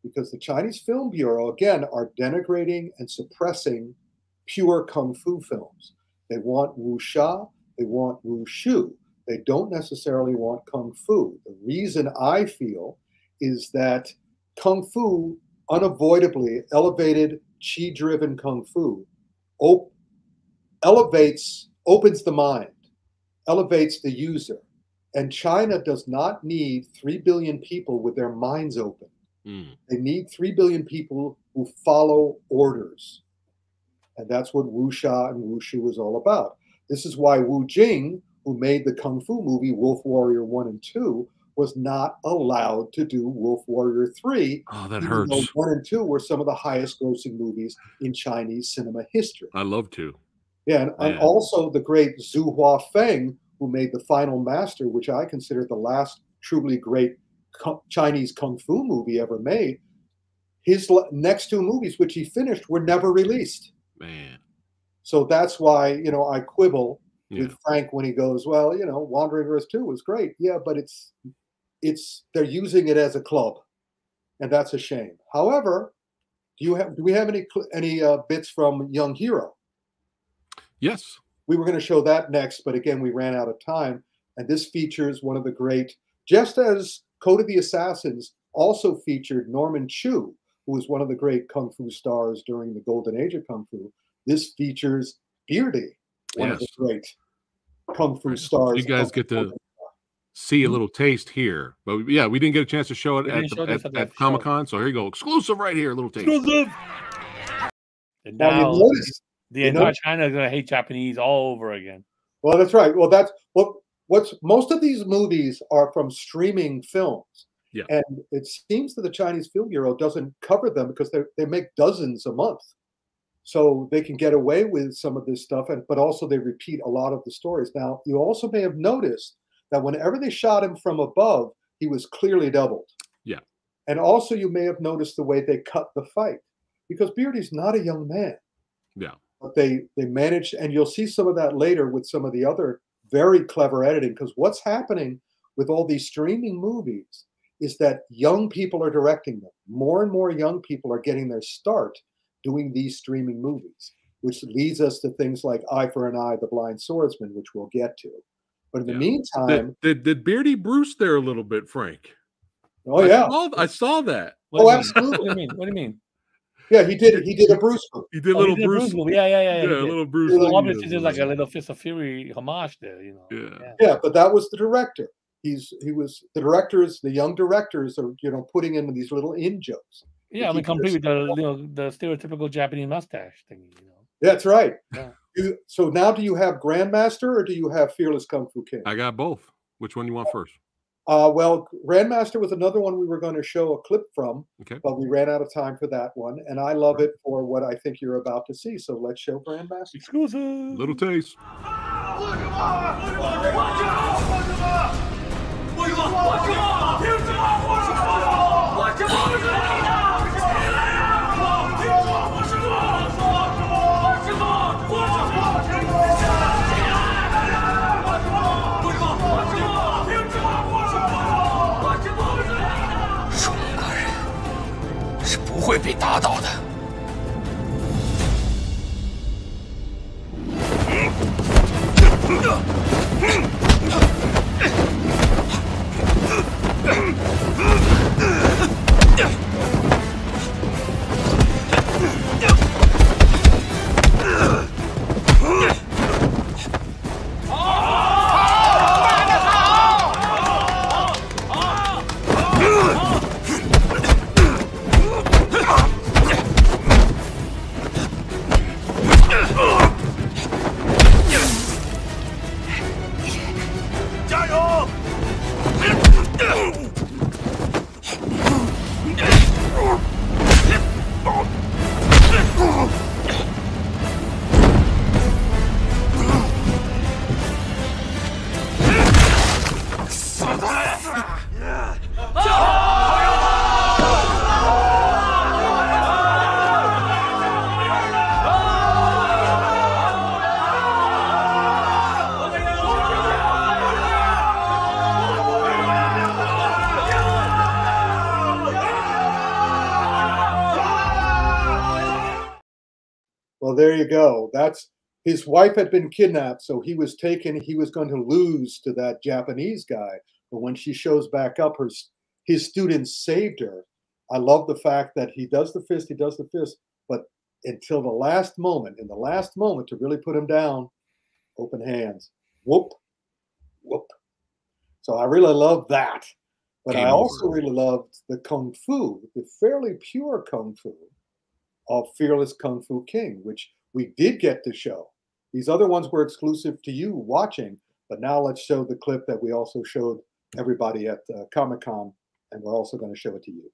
because the Chinese Film Bureau, again, are denigrating and suppressing pure kung fu films. They want wuxia, they want wushu. They don't necessarily want kung fu. The reason I feel is that kung fu, unavoidably elevated, qi-driven kung fu, opens the mind, elevates the user. And China does not need 3 billion people with their minds open. They need 3 billion people who follow orders. And that's what wuxia and wushu is all about. This is why Wu Jing, who made the kung fu movie Wolf Warrior 1 and 2, was not allowed to do Wolf Warrior 3. Oh, that hurts. 1 and 2 were some of the highest grossing movies in Chinese cinema history. I love to. Yeah, and also the great Zhu Huafeng, who made The Final Master, which I consider the last truly great Chinese kung fu movie ever made. His next 2 movies, which he finished, were never released. Man. So that's why, I quibble with Frank when he goes, well, Wandering Earth 2 was great. Yeah, but they're using it as a club, and that's a shame. However, do we have any bits from Young Hero? Yes. We were going to show that next, but again, we ran out of time. And this features one of the great, just as Code of the Assassins also featured Norman Chu, who was one of the great kung fu stars during the golden age of kung fu. This features Beardy, one of the great kung fu stars. You guys get to see a little taste here. But yeah, we didn't get a chance to show it at Comic-Con. So here you go. Exclusive right here, a little taste. Exclusive. And now the entire China is going to hate Japanese all over again. Well, that's right. Well, that's what's most of these movies are from streaming films. Yeah. And it seems that the Chinese Film Bureau doesn't cover them because they make dozens a month. So they can get away with some of this stuff, but also they repeat a lot of the stories. Now, you also may have noticed that whenever they shot him from above, he was clearly doubled. Yeah. And also you may have noticed the way they cut the fight because Beardy's not a young man. Yeah. But they managed, and you'll see some of that later with some of the other very clever editing, because what's happening with all these streaming movies is that young people are directing them. More and more young people are getting their start doing these streaming movies, which leads us to things like Eye for an Eye, The Blind Swordsman, which we'll get to. But in the meantime... Did Beardy Bruce there a little bit, Frank? Oh, yeah. I saw that. Absolutely. What do you mean? What do you mean? Yeah, he did a Bruce movie. He did a little Bruce movie. Yeah. Yeah, a little Bruce. Obviously, there's like a little Fist of Fury homage there, you know. Yeah, but that was the director. He was the directors. The young directors are putting in these little in jokes. Yeah, I mean, complete with the stereotypical Japanese mustache thing. That's right. Yeah. So now, do you have Grandmaster or do you have Fearless Kung Fu King? I got both. Which one do you want first? Well, Grandmaster was another one we were going to show a clip from, but we ran out of time for that one. And I love it for what I think you're about to see. So let's show Grandmaster. Exclusive. Little taste. Well, there you go. That's his wife had been kidnapped, so he was taken. He was going to lose to that Japanese guy. But when she shows back up, his students saved her. I love the fact that he does the fist, but until the last moment, to really put him down, open hands, whoop, whoop. So I really love that. But I also really loved the Kung Fu, the fairly pure Kung Fu of Fearless Kung Fu King, which we did get to show. These other ones were exclusive to you watching, but now let's show the clip that we also showed everybody at Comic-Con, and we're also going to show it to you.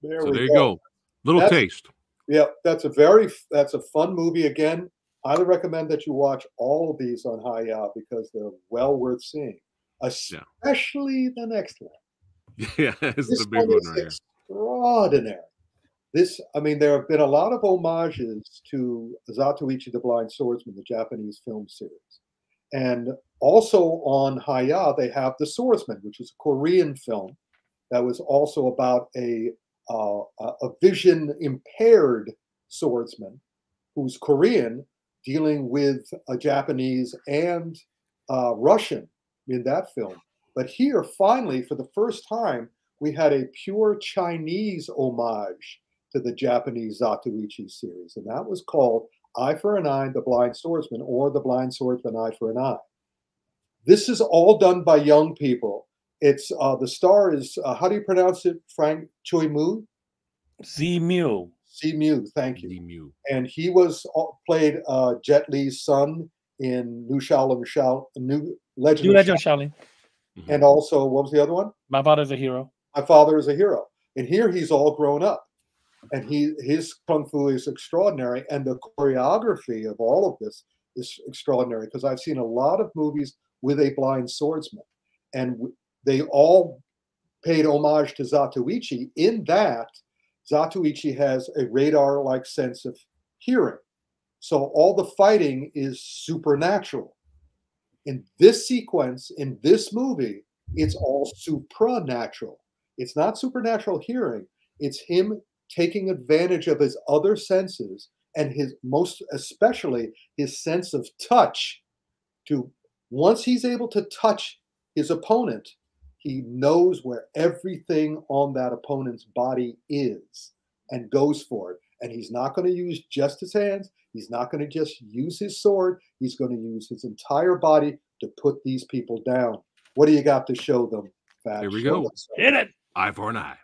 There you go. Little taste. Yeah, that's a fun movie. Again, highly recommend that you watch all of these on Hi-Ya because they're well worth seeing, especially the next one. Yeah, it's the big one right here. Extraordinary. There have been a lot of homages to Zatoichi the Blind Swordsman, the Japanese film series. And also on Hi-Ya, they have The Swordsman, which is a Korean film that was also about a vision impaired swordsman who's Korean dealing with a Japanese and Russian in that film. But here, finally, for the first time, we had a pure Chinese homage to the Japanese Zatoichi series, and that was called Eye for an Eye, The Blind Swordsman, or The Blind Swordsman, Eye for an Eye. This is all done by young people. It's the star is how do you pronounce it, Frank? Choi Mu? Zimu. Zimu, thank you. Zimu. And he played Jet Li's son in New Legend of Shaolin. And also, what was the other one? My Father's a Hero. My Father is a Hero. And here he's all grown up. And his kung fu is extraordinary. And the choreography of all of this is extraordinary because I've seen a lot of movies with a blind swordsman, and they all paid homage to Zatoichi in that Zatoichi has a radar-like sense of hearing. So all the fighting is supernatural. In this sequence, in this movie, it's all supranatural. It's not supernatural hearing. It's him taking advantage of his other senses and his most especially his sense of touch to once he's able to touch his opponent, he knows where everything on that opponent's body is and goes for it. And he's not going to use just his hands. He's not going to just use his sword. He's going to use his entire body to put these people down. What do you got to show them, Phat? Here we go. Hit it. Eye for an eye.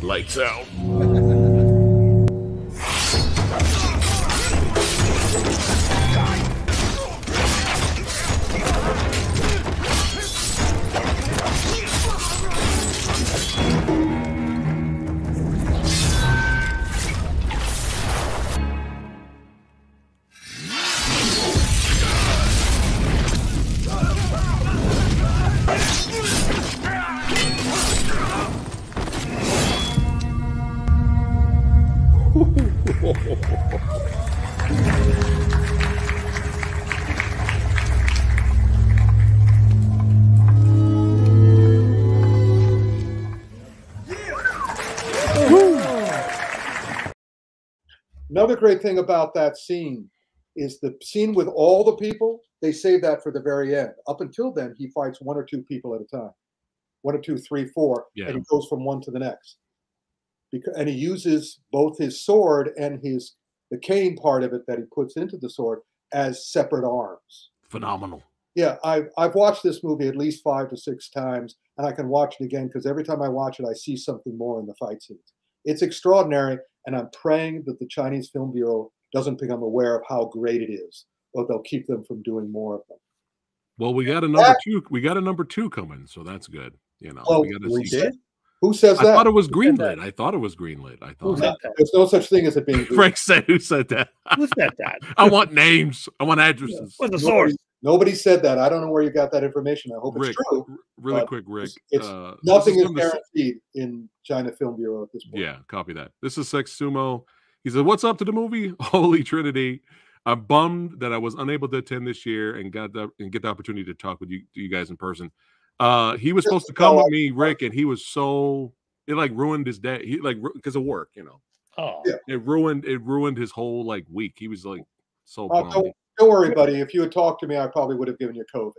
Lights out. Another great thing about that scene is the scene with all the people. They save that for the very end. Up until then, he fights one or two people at a time. 1 or 2, 3, 4, and he goes from one to the next. And he uses both his sword and the cane part of it that he puts into the sword as separate arms. Phenomenal. Yeah, I've watched this movie at least 5 to 6 times, and I can watch it again because every time I watch it, I see something more in the fight scenes. It's extraordinary, and I'm praying that the Chinese Film Bureau doesn't become aware of how great it is, or they'll keep them from doing more of them. Well, we got a number 2. We got a number 2 coming, so that's good. You know, well, we got we did. Who says that? I thought it was greenlit. I thought it was greenlit. I thought there's no such thing as it being greenlit. Frank said, "Who said that? Who said that? I want names. I want addresses. What's the source?" Nobody said that. I don't know where you got that information. I hope Rick, it's true. Really quick, Rick. Nothing is guaranteed in China Film Bureau at this point. Yeah, copy that. This is Sex Sumo. He said, "What's up to the movie? Holy Trinity! I'm bummed that I was unable to attend this year and get the opportunity to talk with you guys in person. He was supposed to come with me, Rick, and he was so it like ruined his day. He like because of work, you know. Oh, yeah. It ruined his whole like week. He was like so. Don't worry, buddy. If you had talked to me, I probably would have given you COVID.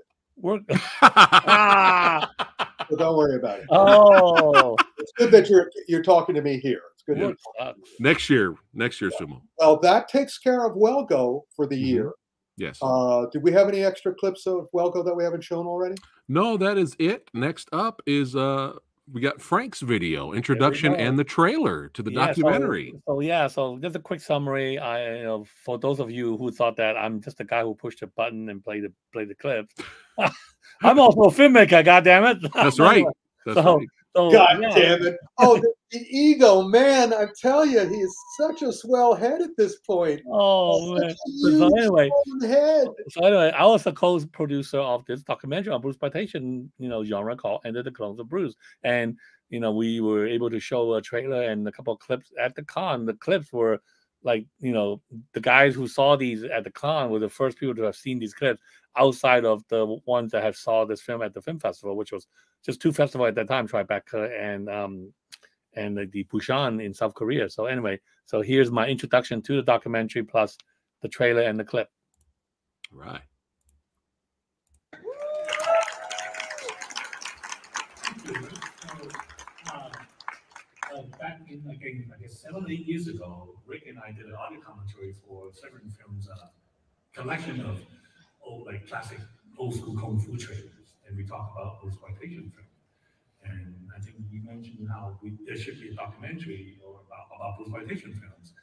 So don't worry about it. Oh, it's good that you're talking to me here. It's good. Next year, Sumo. Well, that takes care of Welgo for the year. Yes. Did we have any extra clips of Welgo that we haven't shown already? No, that is it. Next up is we got Frank's video introduction and the trailer to the documentary. So just a quick summary. For those of you who thought that I'm just a guy who pushed a button and play the clips, I'm also a filmmaker. God damn it! That's right. That's right. God damn it! Oh, the ego, man! I tell you, he is such a swell head at this point. Oh man! So anyway, I was a co-producer of this documentary on Bruceploitation, genre called "Enter the Clones of Bruce," and we were able to show a trailer and a couple of clips at the con. The clips were like, the guys who saw these at the con were the first people to have seen these clips outside of the ones that have saw this film at the film festival, which was just 2 festivals at that time, Tribeca and the Busan in South Korea. So anyway, so here's my introduction to the documentary plus the trailer and the clip. Right. Back in, I guess 7 or 8 years ago, Rick and I did an audio commentary for certain films, collection of classic old school kung fu trailers. and we talk about exploitation film. And I think you mentioned how there should be a documentary about exploitation films.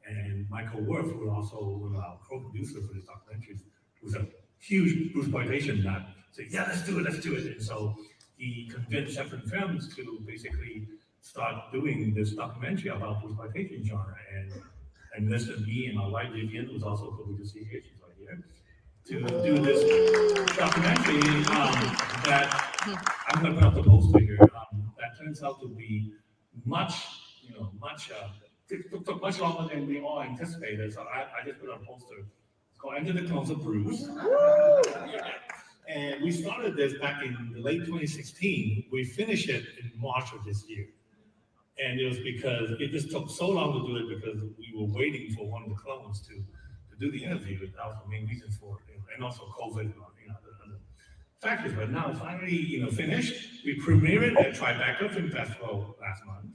And Michael Worth, who was also one of our co-producers for this documentary, was a huge exploitation nut. Said, yeah, let's do it. And so he convinced Shepard Films to basically start doing this documentary about exploitation genre, and listed me and my wife Vivian, who's also co-producing here, she's right here, to do this documentary that I'm going to put up the poster here. That turns out to be it took much longer than we all anticipated. So I just put up a poster. It's called Enter the Clones of Bruce. And we started this back in the late 2016. We finished it in March of this year. And it was because it just took so long to do it because we were waiting for one of the clones to do the interview. That was the main reason for it. And also COVID and other factors. But now it's finally finished. We premiered it at Tribeca Film Festival last month.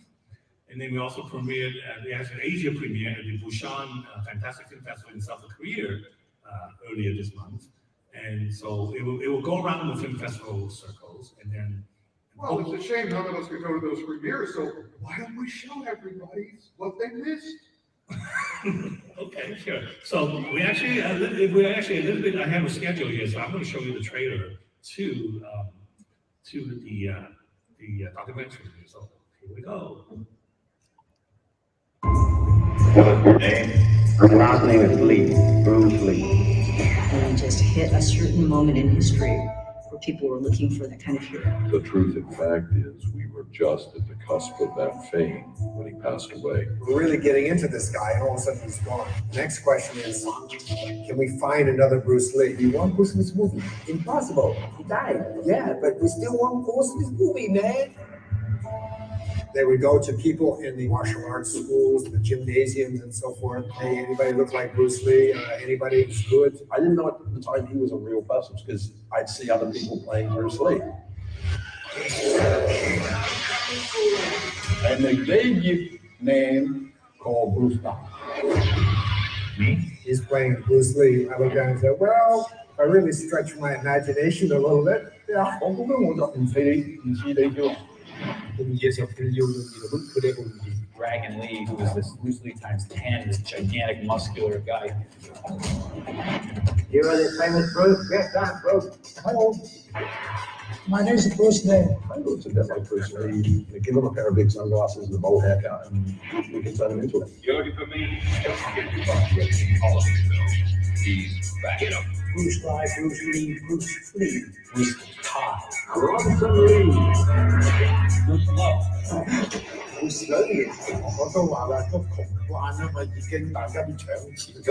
And then we also premiered, we had an Asia premiere at the Busan Fantastic Film Festival in South Korea earlier this month. And so it will go around the film festival circles, and then. Well, it's a shame none of us could go to those premieres. So why don't we show everybody what they missed? Okay, sure. So we actually a little bit ahead of schedule here. So I'm going to show you the trailer to the documentary. So here we go. Your name? My last name is Lee, Bruce Lee. And we just hit a certain moment in history where people were looking for that kind of hero. The truth and fact is we were just at the cusp of that fame when he passed away. We're really getting into this guy, and all of a sudden he's gone. Next question is, can we find another Bruce Lee? We want Bruce Lee's movie. Impossible. He died. Yeah, but we still want Bruce Lee's movie, man. They would go to people in the martial arts schools, the gymnasiums, and so forth. Hey, anybody look like Bruce Lee? Anybody who's good? I didn't know at the time he was a real person because I'd see other people playing Bruce Lee. And they gave you a name called Bruce Lee. He's playing Bruce Lee. I look down and say, well, if I really stretch my imagination a little bit, yeah. Dragon Lee, who is this Bruce Lee times 10, this gigantic muscular guy. Here are the famous Bruce. Yes, I'm Bruce. Hello. My name's Bruce Lee. I know it's a bit like Bruce Lee. They give him a pair of big sunglasses and a bow haircut, and we can turn him into it. You're looking for me? Don't forget your butt. All of it, Bill. He's back. Get up. Bruce Lee, Bruce Lee, Bruce Lee. Bruce Kai. Robinson Lee. Bruce Lee. Bruce Lee. 我都話啦，都窮慣啦嘛，已經大家都搶錢咁。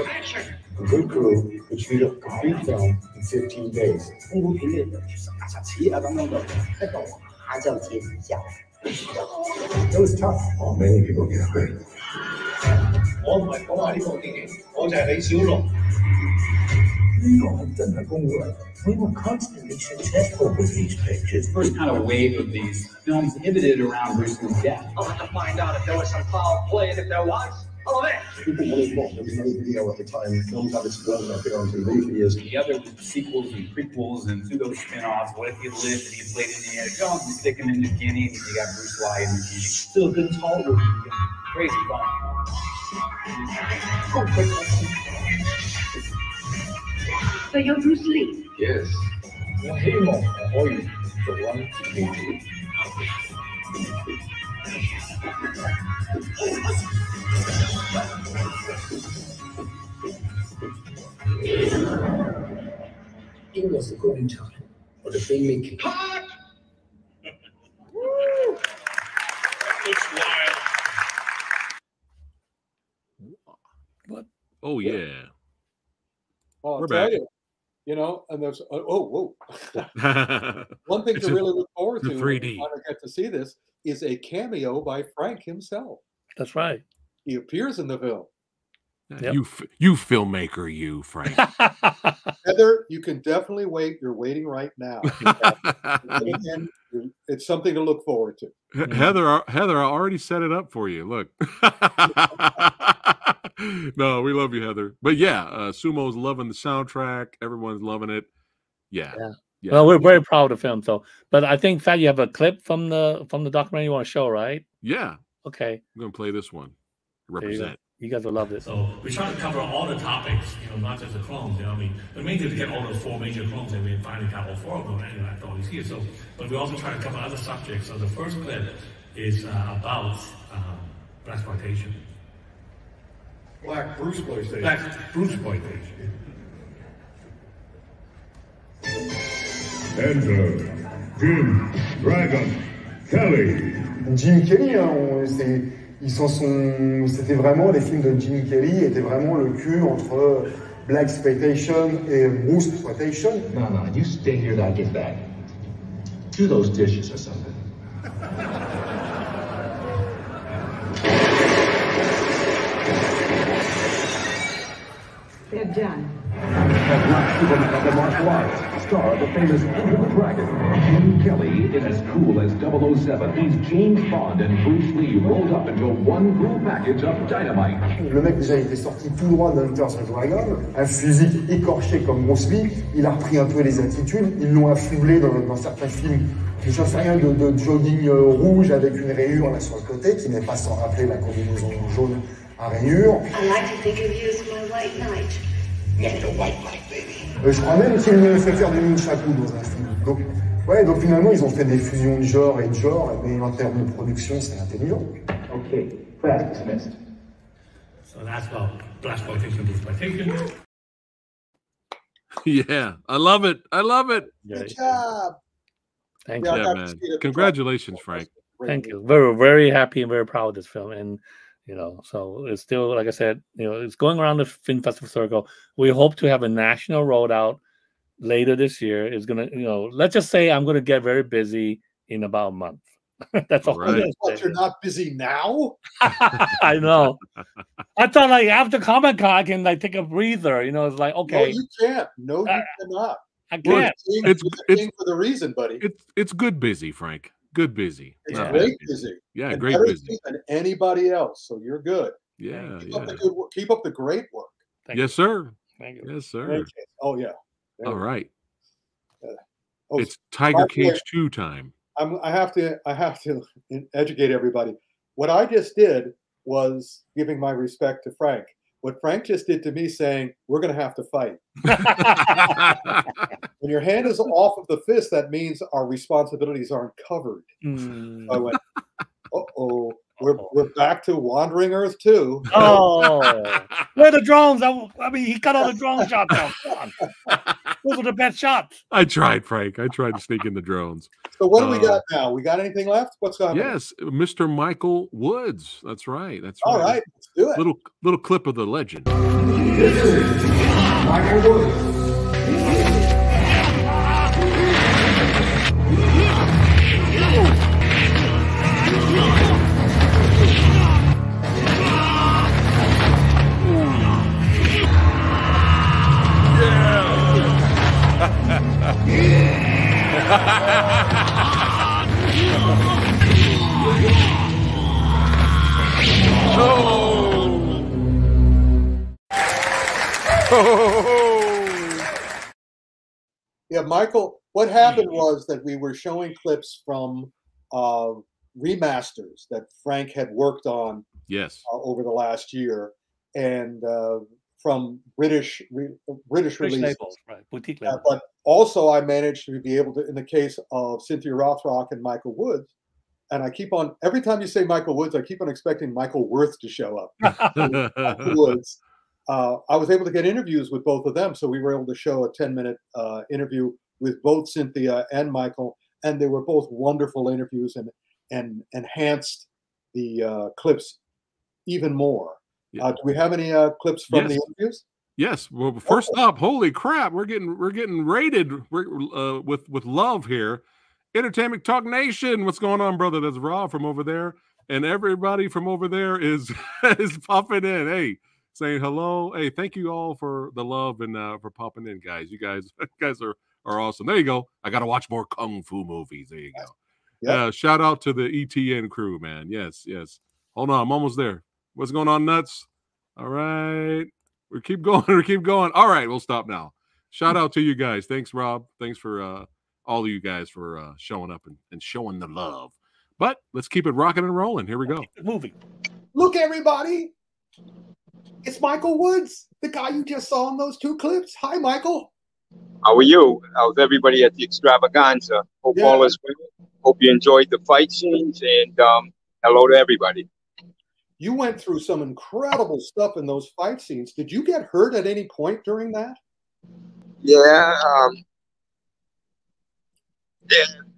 A good crew could shoot a complete film in 15 days. 功夫片咧就實似啊咁樣就一個下就見效。It was tough. Oh, many people get hurt. 我唔係講話呢部電影，我就係李小龍。呢個係真係功夫嚟。We were constantly successful with these pictures. First kind of wave of these films pivoted around Bruce Lee's death. I'll have to find out if there was some foul play, and if there was, I'll admit. People really thought there was no video at the time. Films had exploded up here on TV for years. The other sequels and prequels and pseudo spin-offs. What if he lived and he played Indiana Jones? You stick him in the Guinea and you got Bruce Lee and he's still been told. Crazy fun. So you're Bruce Lee? Yes. 我希望可以做翻電影。邊個是高警察？我哋飛尾旗。What? Oh yeah. Oh, We're back. And there's one thing to really look forward to. 3D. When I get to see this is a cameo by Frank himself. That's right. He appears in the film. Yep. You filmmaker, you Frank. Heather, you can definitely wait. You're waiting right now. Again, it's something to look forward to. Heather, I already set it up for you. Look. No, we love you, Heather. But yeah, Sumo's loving the soundtrack. Everyone's loving it. Yeah. Yeah. Well, we're very proud of the film. So, but I think, Phat, you have a clip from the documentary you want to show, right? Yeah. Okay. I'm gonna play this one. Represent. You guys will love this. So we try to cover all the topics, not just the clones. I mean, the main thing is to get all those 4 major clones, and we finally got all 4 of them, and after all these years. So, but we also try to cover other subjects. So the first clip is about blaxploitation. Black Bruce PlayStation. Black Bruce PlayStation. Enter Jim Dragon Kelly. Jim Kelly, c'était vraiment, les films de Jim Kelly étaient vraiment le cul entre blaxploitation et Bruceploitation. No, you stay here till I get back. Do those dishes or something. They're done. The black superman of the martial arts, star of the famous Enter the Dragon, Jim Kelly is as cool as 007. He's James Bond and Bruce Lee rolled up into one cool package of dynamite. Le mec déjà était sorti tout droit d'Enter the Dragon, un physique écorché comme Bruce Lee, il a repris un peu les attitudes, ils l'ont affublé dans certains films. Je ne sais rien de jogging rouge avec une rayure là sur le côté, qui n'est pas sans rappeler la combinaison jaune à rayures. I like to think of you as my white knight. Not the white light, baby. Je crois même qu'ils m'ont fait faire du nunchaku dans un film. Donc finalement, ils ont fait des fusions de genre et de genre, mais en termes de production, c'est intelligent. Okay, class dismissed. So that's about blaxploitation, bruceploitation. Yeah, I love it. I love it. Good job. Thank you. Yeah, man. Congratulations, Frank. Thank you. We're very happy and very proud of this film. And, so it's still, like I said, it's going around the film festival circle. We hope to have a national rollout later this year. It's going to, let's just say I'm going to get very busy in about a month. That's all. Right. But you're not busy now? I know. I thought like after Comic-Con, I can like take a breather. It's like, okay. No, you can't. No, you cannot. I can't. It's for the reason, buddy. It's good busy, Frank. Good busy. It's great busy. Yeah, and great busy. Than anybody else, so you're good. Yeah, keep up the good work. Keep up the great work. Yes, sir. Thank you. Yes, sir. Oh yeah. All right. It's Tiger Cage 2 time. I have to educate everybody. What I just did was giving my respect to Frank. What Frank just did to me, saying we're going to have to fight. When your hand is off of the fist, that means our responsibilities aren't covered. So I went, we're back to Wandering Earth 2. Oh, where are the drones? I mean, he cut all the drone shots out. Come on. Those are the best shots. I tried, Frank. I tried to sneak in the drones. So what do we got now? We got anything left? What's going on? Yes, Mr. Michael Woods. That's right. That's all right. Let's do it. Little clip of the legend. Michael Woods. Yeah, Michael, what happened was that we were showing clips from remasters that Frank had worked on over the last year, and from British releases. Labels, right? Boutique labels. But also I managed to be able to, in the case of Cynthia Rothrock and Michael Woods, and I keep on, every time you say Michael Woods, I keep on expecting Michael Worth to show up. Michael Woods. I was able to get interviews with both of them, so we were able to show a 10-minute interview with both Cynthia and Michael, and they were both wonderful interviews and enhanced the clips even more. Do we have any clips from the interviews? Yes. Well, first up, holy crap, we're getting raided with love here. Entertainment Talk Nation, what's going on, brother? That's Rob from over there, and everybody from over there is popping in. Hey, saying hello. Hey, thank you all for the love and for popping in, guys. You guys are awesome. There you go. I got to watch more kung fu movies. There you go. Yeah. Shout out to the ETN crew, man. Yes. Hold on, I'm almost there. What's going on, nuts? All right. We keep going. All right, we'll stop now. Shout out to you guys. Thanks, Rob. Thanks for all of you guys for showing up and showing the love. But let's keep it rocking and rolling. Here we go. Moving. Look, everybody. It's Michael Woods, the guy you just saw in those 2 clips. Hi, Michael. How are you? How's everybody at the Extravaganza? Hope all is well. Hope you enjoyed the fight scenes, and hello to everybody. You went through some incredible stuff in those fight scenes. Did you get hurt at any point during that? Yeah,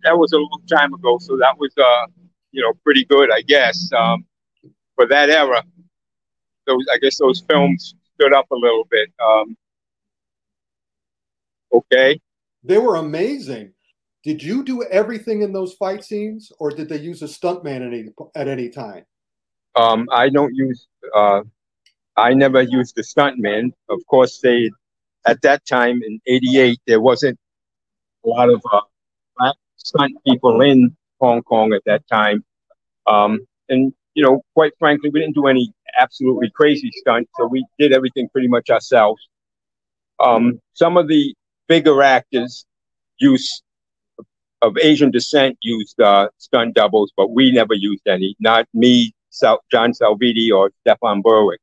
that was a long time ago, so that was pretty good, I guess. For that era, I guess those films stood up a little bit. Okay. They were amazing. Did you do everything in those fight scenes, or did they use a stuntman at any time? I never used the stuntman. Of course, at that time in '88, there wasn't a lot of black stunt people in Hong Kong at that time. And, quite frankly, we didn't do any absolutely crazy stunts, so we did everything pretty much ourselves. Some of the bigger actors of Asian descent used stunt doubles, but we never used any. Not me, John Salviti, or Stefan Berwick.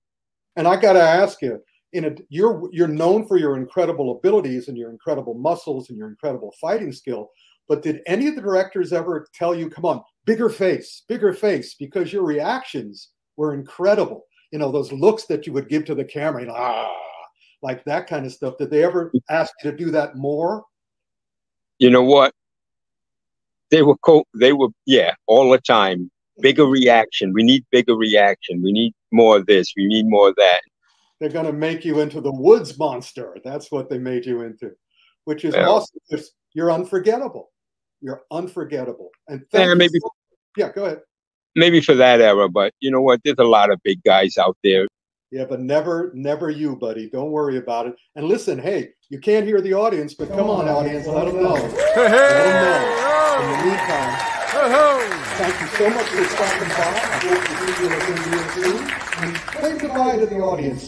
And I got to ask you, you're known for your incredible abilities and your incredible muscles and your incredible fighting skill. But did any of the directors ever tell you, come on, bigger face, because your reactions were incredible? Those looks that you would give to the camera, like that kind of stuff. Did they ever ask you to do that more? You know what? They were all the time. Bigger reaction. We need bigger reaction. We need more of this. We need more of that. They're going to make you into the Woods monster. That's what they made you into, which is awesome. You're unforgettable. You're unforgettable. And go ahead. Maybe for that era, but you know what? There's a lot of big guys out there. Yeah, but never you, buddy. Don't worry about it. And listen, hey, you can't hear the audience, but come on, audience, let them know. Let them know. In the meantime, thank you so much for stopping by. I hope to see you again soon. And say goodbye to the audience.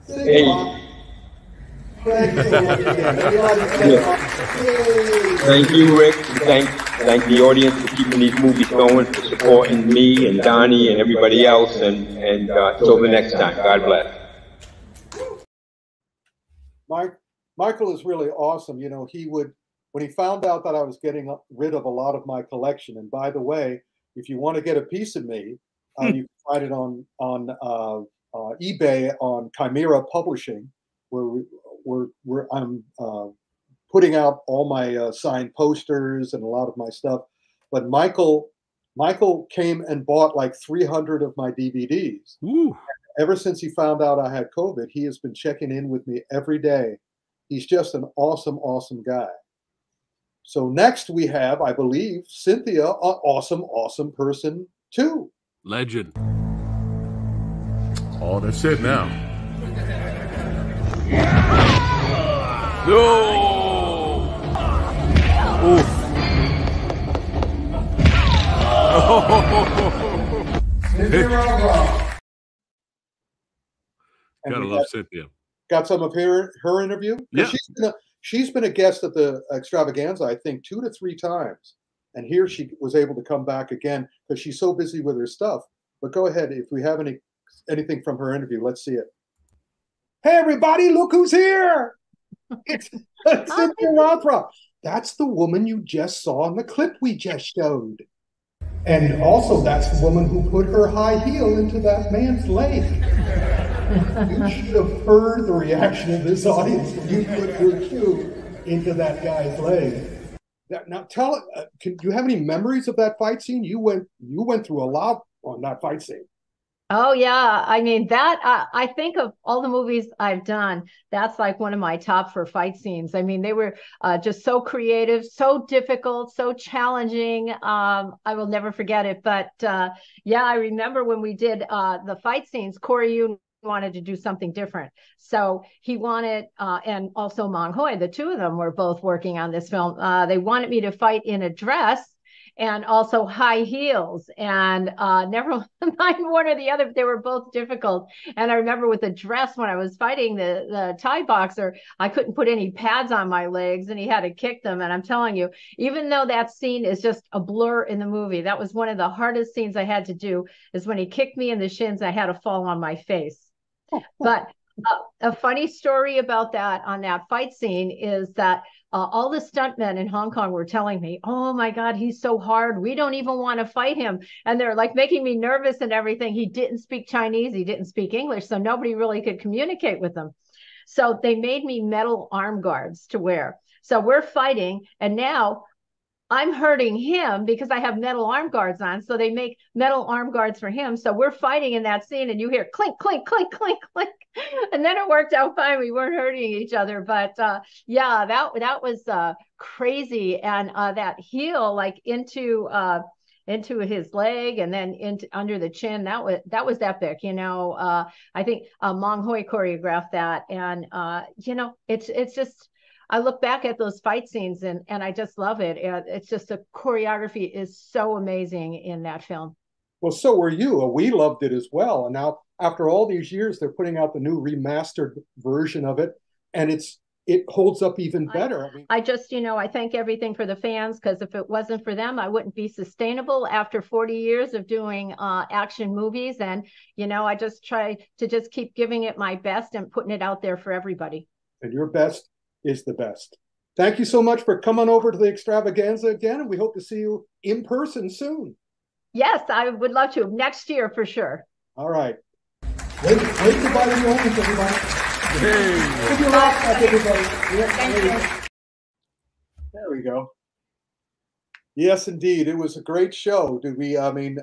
Say goodbye. Thank you so much again. Thank you, Rick. Thank the audience for keeping these movies going, for supporting me and Donnie and everybody else. And until the next time, God bless. Michael is really awesome. He would, when he found out that I was getting rid of a lot of my collection. And by the way, if you want to get a piece of me, you can find it on eBay on Chimera Publishing, where I'm putting out all my signed posters and a lot of my stuff. But Michael came and bought like 300 of my DVDs. Ooh. Ever since he found out I had COVID, he has been checking in with me every day. He's just an awesome, awesome guy. So next we have, I believe, Cynthia, an awesome, awesome person too. Legend. Oh, that's it now. No! Oof. Gotta love Cynthia. Got some of her interview? Yeah. She's been a guest at the Extravaganza, I think, 2 to 3 times. And here she was able to come back again because she's so busy with her stuff. But go ahead. If we have anything from her interview, let's see it. Hey, everybody, look who's here. It's Cynthia Rothrock. That's the woman you just saw in the clip we just showed. And also, that's the woman who put her high heel into that man's leg. You should have heard the reaction of this audience when you put your cue into that guy's leg. Now, do you have any memories of that fight scene? You went through a lot on that fight scene. Oh, yeah. I mean, I think of all the movies I've done, that's like one of my top for fight scenes. I mean, they were just so creative, so difficult, so challenging. I will never forget it. But yeah, I remember when we did the fight scenes, Corey Yoon wanted to do something different. So he wanted, and also Mong Hoi, the two of them were both working on this film. They wanted me to fight in a dress. and also high heels, and never mind one or the other, but they were both difficult. And I remember with the dress, when I was fighting the Thai boxer, I couldn't put any pads on my legs, and he had to kick them. And I'm telling you, even though that scene is just a blur in the movie, that was one of the hardest scenes I had to do, is when he kicked me in the shins, I had to fall on my face. But a funny story about that, on that fight scene, is that all the stuntmen in Hong Kong were telling me, oh my God, he's so hard. We don't even want to fight him. And they're like making me nervous and everything. He didn't speak Chinese. He didn't speak English. So nobody really could communicate with him. So they made me metal arm guards to wear. So we're fighting, and now I'm hurting him because I have metal arm guards on. So they make metal arm guards for him. So we're fighting in that scene, and you hear clink, clink, clink, clink, clink. And then it worked out fine. We weren't hurting each other. But yeah, that was crazy. And that heel, like into his leg and then into under the chin, that was epic. You know, I think Mong Hoi choreographed that. And you know, it's just, I look back at those fight scenes and I just love it. It's just, the choreography is so amazing in that film. Well, so were you. We loved it as well. And now, after all these years, they're putting out the new remastered version of it, and it holds up even better. I mean, I just, you know, I thank everything for the fans, because if it wasn't for them, I wouldn't be sustainable after 40 years of doing action movies. And, you know, I just try to just keep giving it my best and putting it out there for everybody. And your best is the best. Thank you so much for coming over to the Extravaganza again, and we hope to see you in person soon. Yes, I would love to. Next year for sure. All right. Wait goodbye to your audience, everybody. Hey. Give you a rock back, everybody. Thank you. There we go. Yes, indeed. It was a great show. Did we, I mean,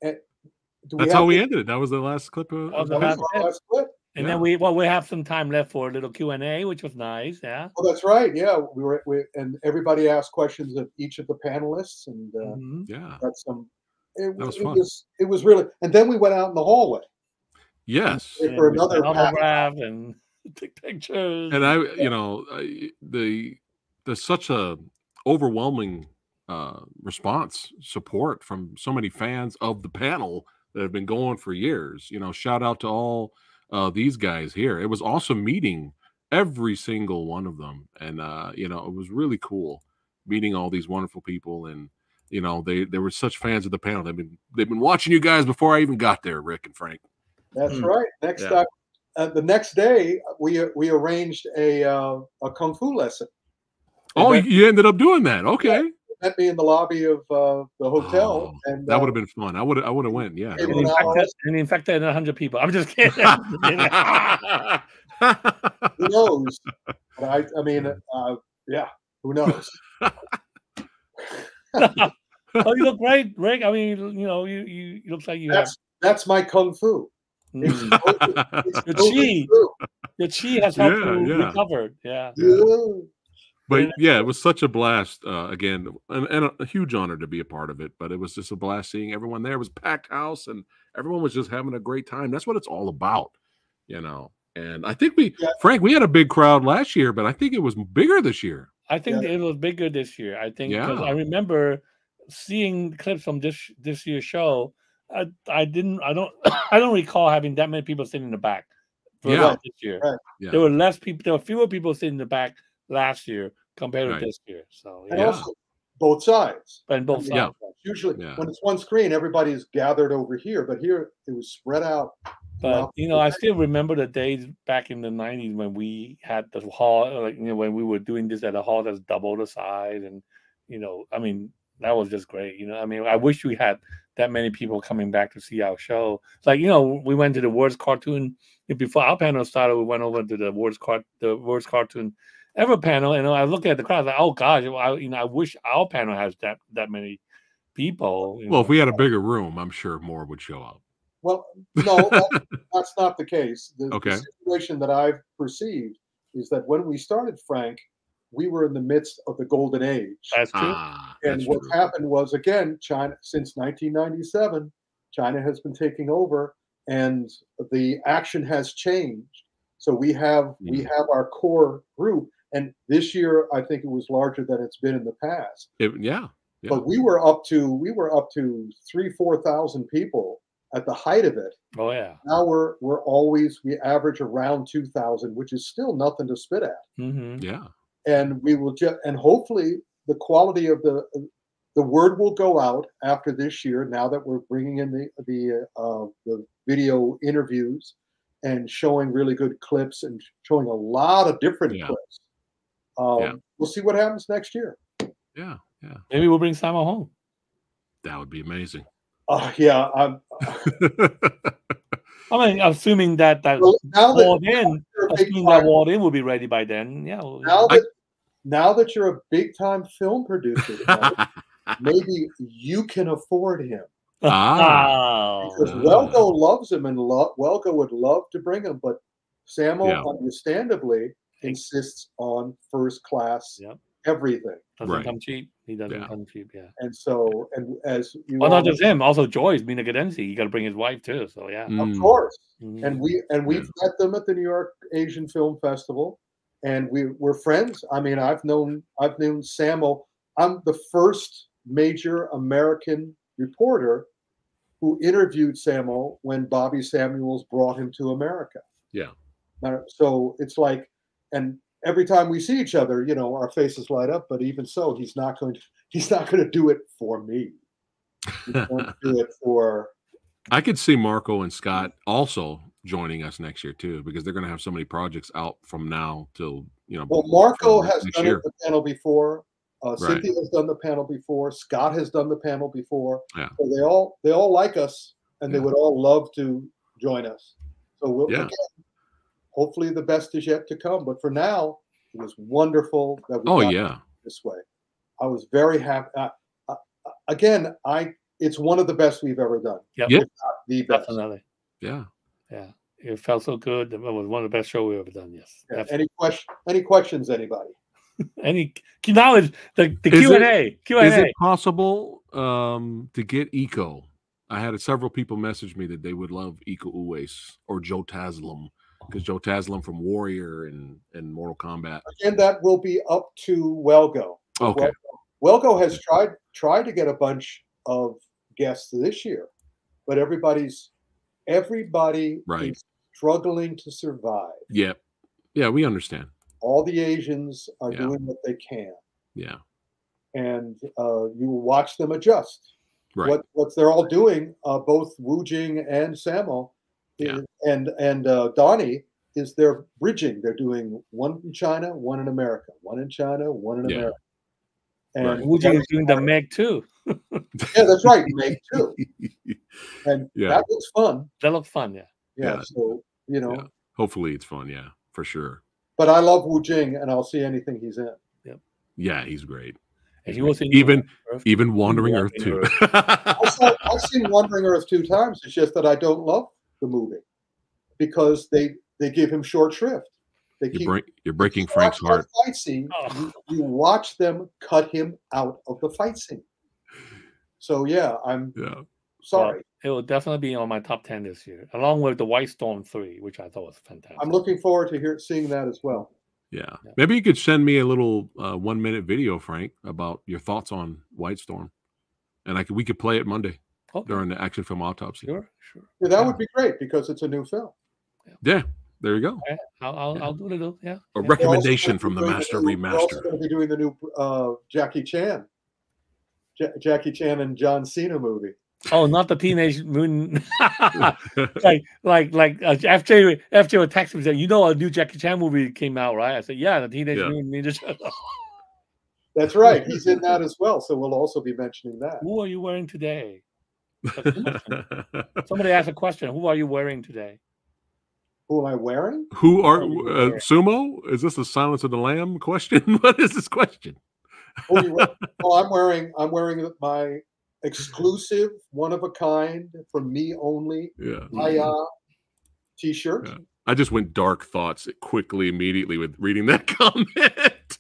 that's how we ended it. That was the last clip of the last clip. And then we have some time left for a little Q&A, which was nice. Yeah. Oh, that's right. Yeah, we and everybody asked questions of each of the panelists, and yeah, got some. That was fun. It was really, and then we went out in the hallway. Yes, for another autograph and take pictures. And there's such a overwhelming response, support from so many fans of the panel that have been going for years. You know, shout out to all these guys here. It was awesome meeting every single one of them, and you know, it was really cool meeting all these wonderful people. And you know, they were such fans of the panel. They've been watching you guys before I even got there, Rick and Frank. That's right. The next day, we arranged a kung fu lesson. Oh, you ended up doing that? Okay. Yeah, met me in the lobby of the hotel, and that would have been fun. I would have went. Yeah. And infected 100 people. I'm just kidding. Who knows? But I mean, yeah. Who knows? Oh, you look great, Rick. I mean, you know, you look like you have. That's my kung fu. Your chi has helped you recover. Yeah. But yeah, it was such a blast. Again, and a huge honor to be a part of it. But it was just a blast seeing everyone there. It was a packed house, and everyone was just having a great time. That's what it's all about, you know. And I think Frank, we had a big crowd last year, but I think it was bigger this year. I think it was bigger this year. I think because I remember seeing clips from this year's show. I don't recall having that many people sitting in the back this year. Right. Yeah. There were less people. There were fewer people sitting in the back last year compared to this year. So and also both sides. And both sides. Usually, when it's one screen, everybody's gathered over here, but here it was spread out. But you know, I still remember the days back in the '90s when we had the hall, like, you know, when we were doing this at a hall that's double the size, and you know, I mean, that was just great. You know, I mean, I wish we had that many people coming back to see our show. Like, you know, we went to the Worst Cartoon before our panel started. We went over to the Worst Cartoon Ever panel, and I look at the crowd like, oh gosh, I wish our panel has that many people. Well, if we had a bigger room, I'm sure more would show up. Well, no, that's not the case. The situation that I've perceived is that when we started, Frank, we were in the midst of the golden age. That's true. And what happened was, again, China, since 1997, China has been taking over, and the action has changed. So we have our core group, and this year I think it was larger than it's been in the past. But we were up to 3,000-4,000 people at the height of it. Oh yeah. Now we average around 2,000, which is still nothing to spit at. Yeah. And we will and hopefully the quality of the word will go out after this year. Now that we're bringing in the video interviews and showing really good clips and showing a lot of different clips. We'll see what happens next year. Yeah. Maybe we'll bring Samo home. That would be amazing. Yeah. I mean, assuming that Walled-In will be ready by then. Yeah. Now that you're a big time film producer, maybe you can afford him. Because Welgo loves him, and Welgo would love to bring him, but Samo understandably insists on first class everything. Doesn't come cheap. He doesn't come cheap. Yeah. And so, and as you not just him, also Joyce, Mina Gadensi. You got to bring his wife too. So yeah, of course. And we've met them at the New York Asian Film Festival, and we're friends. I mean, I've known Samo. I'm the first major American reporter who interviewed Samo when Bobby Samuels brought him to America. Yeah. So it's like, and every time we see each other, you know, our faces light up. But even so, he's not going to do it for me. He's going to do it for. I could see Marco and Scott also joining us next year too, because they're going to have so many projects out from now till, you know. Well, Marco has done the panel before. Cynthia has done the panel before. Scott has done the panel before. Yeah. So they all like us, and they would all love to join us. So again, hopefully the best is yet to come. But for now, it was wonderful that we got it this way. I was very happy. Again, it's one of the best we've ever done. Yeah, the best. Definitely. Yeah. It felt so good. It was one of the best shows we've ever done. Yes. Yeah. Any questions, anybody? Now it's the Q&A. Is it possible to get Eco? I had several people message me that they would love Eco Uwais or Joe Taslim, because Joe Taslim from Warrior and Mortal Kombat. And that will be up to Welgo. Okay. Welgo has tried to get a bunch of guests this year, but everybody is struggling to survive. Yeah, we understand. All the Asians are doing what they can. Yeah. And you watch them adjust. Right. What they're all doing, both Wu Jing and Samo and Donnie, is they're bridging. They're doing one in China, one in America, one in China, one in America. And Wu Jing is doing the Meg too. Yeah, that's right, Meg too. And that looks fun. That looks fun, Yeah. So, you know. Yeah. Hopefully it's fun, for sure. But I love Wu Jing, and I'll see anything he's in. Yep. Yeah, he's great. And he was in even Wandering Earth too. I've seen Wandering Earth 2 times. It's just that I don't love the movie because they give him short shrift. You're breaking Frank's heart. Fight scene, you watch them cut him out of the fight scene. So I'm sorry. Well, it will definitely be on my top 10 this year, along with the White Storm 3, which I thought was fantastic. I'm looking forward to seeing that as well. Yeah. Maybe you could send me a little 1-minute video, Frank, about your thoughts on White Storm, and we could play it Monday during the Action Film Autopsy. Sure. Yeah, that would be great because it's a new film. Yeah. There you go. Okay. I'll do it. Yeah. A recommendation from the Master Remaster. We're also going to be doing the new Jackie Chan and John Cena movie. Oh, not the Teenage Mutant. like FJ would text me and say, "You know, a new Jackie Chan movie came out, right?" I said, "Yeah, the Teenage Mutant Ninja Turtles." That's right. He's in that as well. So we'll also be mentioning that. Who are you wearing today? Somebody asked a question. Who are you wearing today? Who am I wearing? Who are Sumo? Is this a Silence of the Lamb question? What is this question? I'm wearing my exclusive, one of a kind, from me only. T-shirt. Yeah. I just went dark thoughts immediately with reading that comment.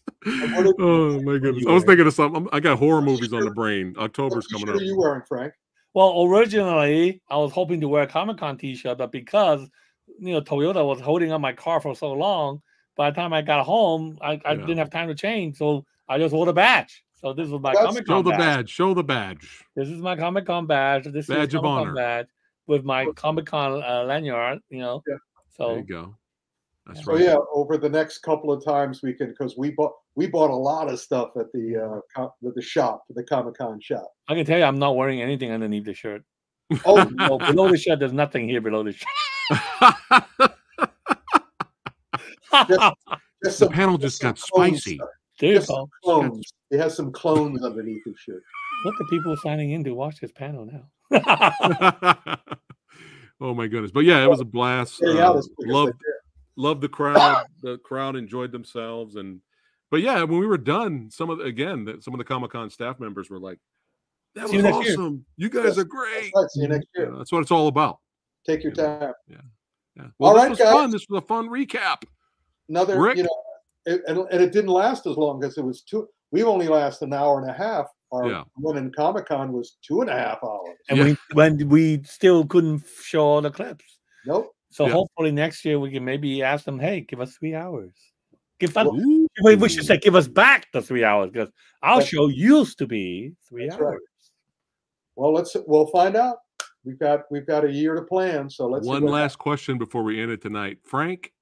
Oh my goodness! I was thinking of something. I got horror movies on the brain. October's coming up. What are you wearing, Frank? Well, originally I was hoping to wear a Comic-Con T-shirt, but because Toyota was holding on my car for so long, by the time I got home, I didn't have time to change, so I just wore the badge. So this was my That's- Comic Con Show the badge. badge. Show the badge. This is my Comic Con badge. This Badge is of Comic-Con honor. badge with my Comic Con lanyard. You know. Yeah. So There you go. That's So right. yeah, over the next couple of times we can, because we bought a lot of stuff at the shop, the Comic-Con shop. I can tell you, I'm not wearing anything underneath the shirt. Oh no, below the shirt, there's nothing here below the shirt. Just The panel just got spicy. There you Just some go. clones. It has some clones underneath his shirt. Look at people signing in to watch this panel now. Oh my goodness! But yeah, it was a blast. Getting out as quick as they Loved the crowd. The crowd enjoyed themselves, but yeah, when we were done, some of the Comic-Con staff members were like, "That See you was next year." awesome! You guys are great." That's right. See you next year. That's what it's all about. Take your time. Yeah. Well, All this right, was guys. fun. This was a fun recap. Another, Rick? you know, and it didn't last as long because it was we only lasted an hour and a half. Our one in Comic-Con was 2.5 hours. And when we still couldn't show all the clips. Nope. So hopefully next year we can maybe ask them, hey, give us 3 hours. We should say give us back the 3 hours, because our show used to be 3 hours. Right. Well, we'll find out. We've got a year to plan. So let's One last question before we end it tonight. Frank,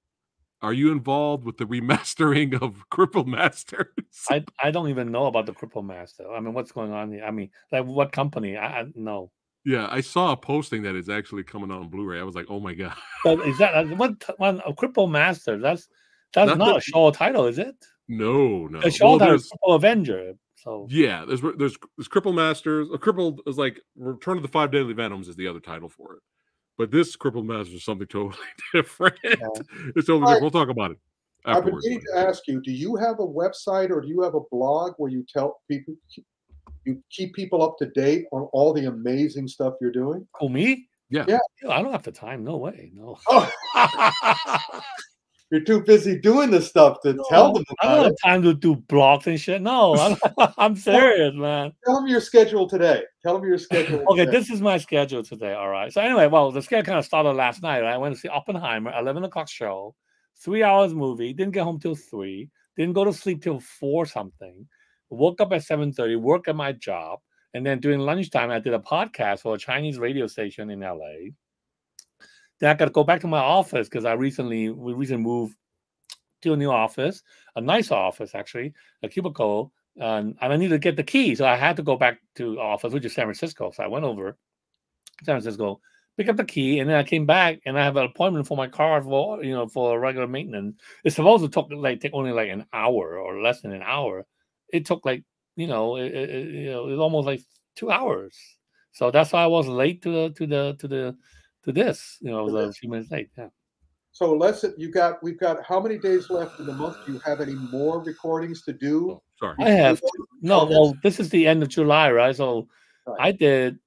are you involved with the remastering of Cripple Masters? I don't even know about the Cripple Master. I mean, what's going on here? I mean, like what company? I know. Yeah, I saw a posting that is actually coming out on Blu-ray. I was like, oh my god. But is that what a Cripple Master? That's not a show title, is it? No. A show title is Cripple Avenger. So yeah, there's Cripple Masters. A Cripple is like Return of the Five Deadly Venoms is the other title for it. But this Cripple Masters is something totally different. Yeah. It's totally different. We'll talk about it afterwards. I've been meaning to ask you, do you have a website or do you have a blog where you tell people, you keep people up to date on all the amazing stuff you're doing? Oh, me? Yeah. I don't have the time. No way. No. Oh. You're too busy doing this stuff to tell them I about don't it. have time to do blogs and shit. No, I'm serious, man. Tell them your schedule today. Tell them your schedule. Okay, today. this is my schedule today. All right. So anyway, well, the schedule kind of started last night. Right? I went to see Oppenheimer, 11 o'clock show, 3 hours movie. Didn't get home till 3. Didn't go to sleep till 4 something. Woke up at 7:30. Work at my job, and then during lunchtime, I did a podcast for a Chinese radio station in LA. Then I got to go back to my office because we recently moved to a new office, a nice office actually, a cubicle, and I needed to get the key, so I had to go back to office, which is San Francisco. So I went over to San Francisco, pick up the key, and then I came back, and I have an appointment for my car for regular maintenance. It's supposed to take only like an hour or less than an hour. It took like it was almost like 2 hours. So that's why I was late to this. It was a few minutes late. Yeah. So we've got how many days left in the month? Do you have any more recordings to do? Oh, sorry. I have well, this is the end of July, right? So I did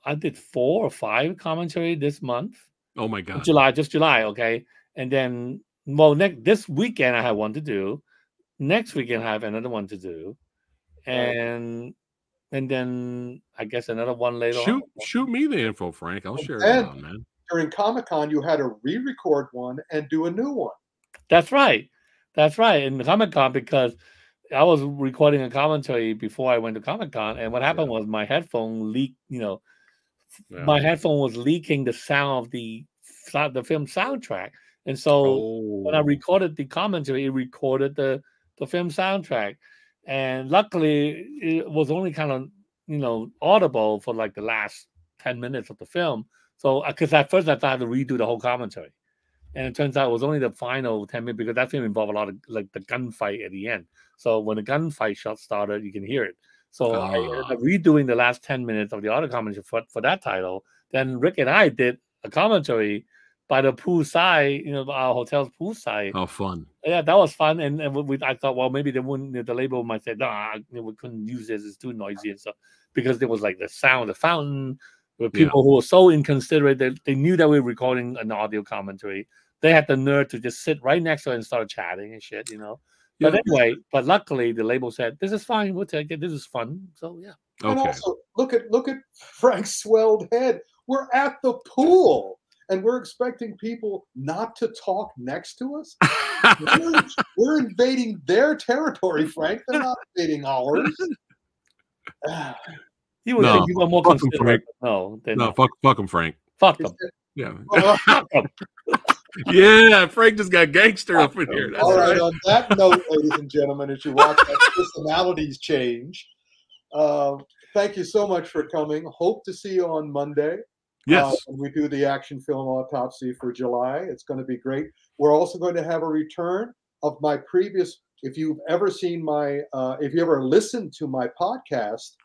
4 or 5 commentary this month. Oh my god. Just July, okay. And then this weekend I have one to do. Next weekend I have another one to do. And then I guess another one later on. Shoot me the info, Frank. I'll share it around, man. During Comic-Con, you had to re-record one and do a new one. That's right. In Comic-Con, because I was recording a commentary before I went to Comic-Con, and what happened was my headphone leaked. My headphone was leaking the sound of the film soundtrack, and so when I recorded the commentary, it recorded the film soundtrack, and luckily it was only kind of audible for like the last 10 minutes of the film. So, because at first I thought I had to redo the whole commentary, and it turns out it was only the final 10 minutes because that film involved a lot of like the gunfight at the end. So when the gunfight shot started, you can hear it. So I ended up redoing the last 10 minutes of the audio commentary for that title. Then Rick and I did a commentary by the poolside, our hotel's poolside. How fun! Yeah, that was fun. And I thought, well, maybe they wouldn't. The label might say, we couldn't use this; it's too noisy and stuff. Because there was like the sound, the fountain. With people who were so inconsiderate that they knew that we were recording an audio commentary. They had the nerve to just sit right next to it and start chatting and shit, But anyway, luckily the label said, "This is fine. We'll take it. This is fun." So yeah. Okay. And also look at Frank's swelled head. We're at the pool, and we're expecting people not to talk next to us. We're invading their territory, Frank. They're not invading ours. You would think you were more fuck 'em, considerate. Frank. No, No, fuck him, Frank. Fuck them. Yeah. Fuck 'em. Yeah, Frank just got gangster up in here. That's All right. right. On that note, ladies and gentlemen, as you watch that personalities change, thank you so much for coming. Hope to see you on Monday. Yes. When we do the action film autopsy for July. It's going to be great. We're also going to have a return of my previous. If you've ever seen my, if you ever listened to my podcast,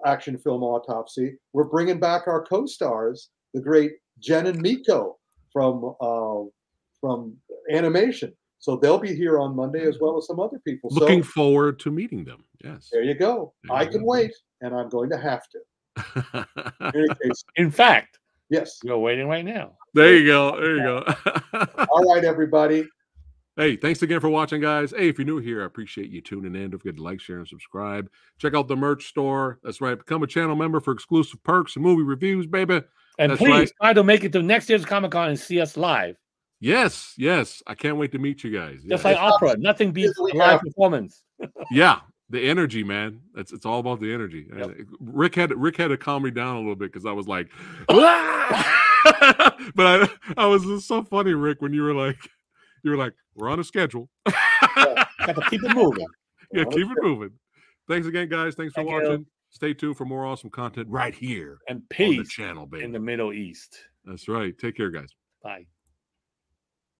Action Film Autopsy, we're bringing back our co-stars, the great Jen and Miko from animation. So they'll be here on Monday as well as some other people. Looking forward to meeting them. Yes. There you go. I can wait, and I'm going to have to. In any case, In fact, yes, you're waiting right now. There you go. There you go. All right, everybody. Hey, thanks again for watching, guys. Hey, if you're new here, I appreciate you tuning in. Don't forget to like, share, and subscribe. Check out the merch store. That's right. Become a channel member for exclusive perks and movie reviews, baby. And That's please right. try to make it to next year's Comic-Con and see us live. Yes, yes. I can't wait to meet you guys. Just Yes. like opera. Nothing beats a live performance. Yeah, the energy, man. It's all about the energy. Yep. Rick had to calm me down a little bit because I was like, but I was just so funny, Rick, when you were like, we're on a schedule. Got to keep it moving. Yeah, keep it moving. Thanks again, guys. Thanks for Thank you. watching. Stay tuned for more awesome content right here And on the peace channel, baby. in the Middle East. That's right. Take care, guys. Bye.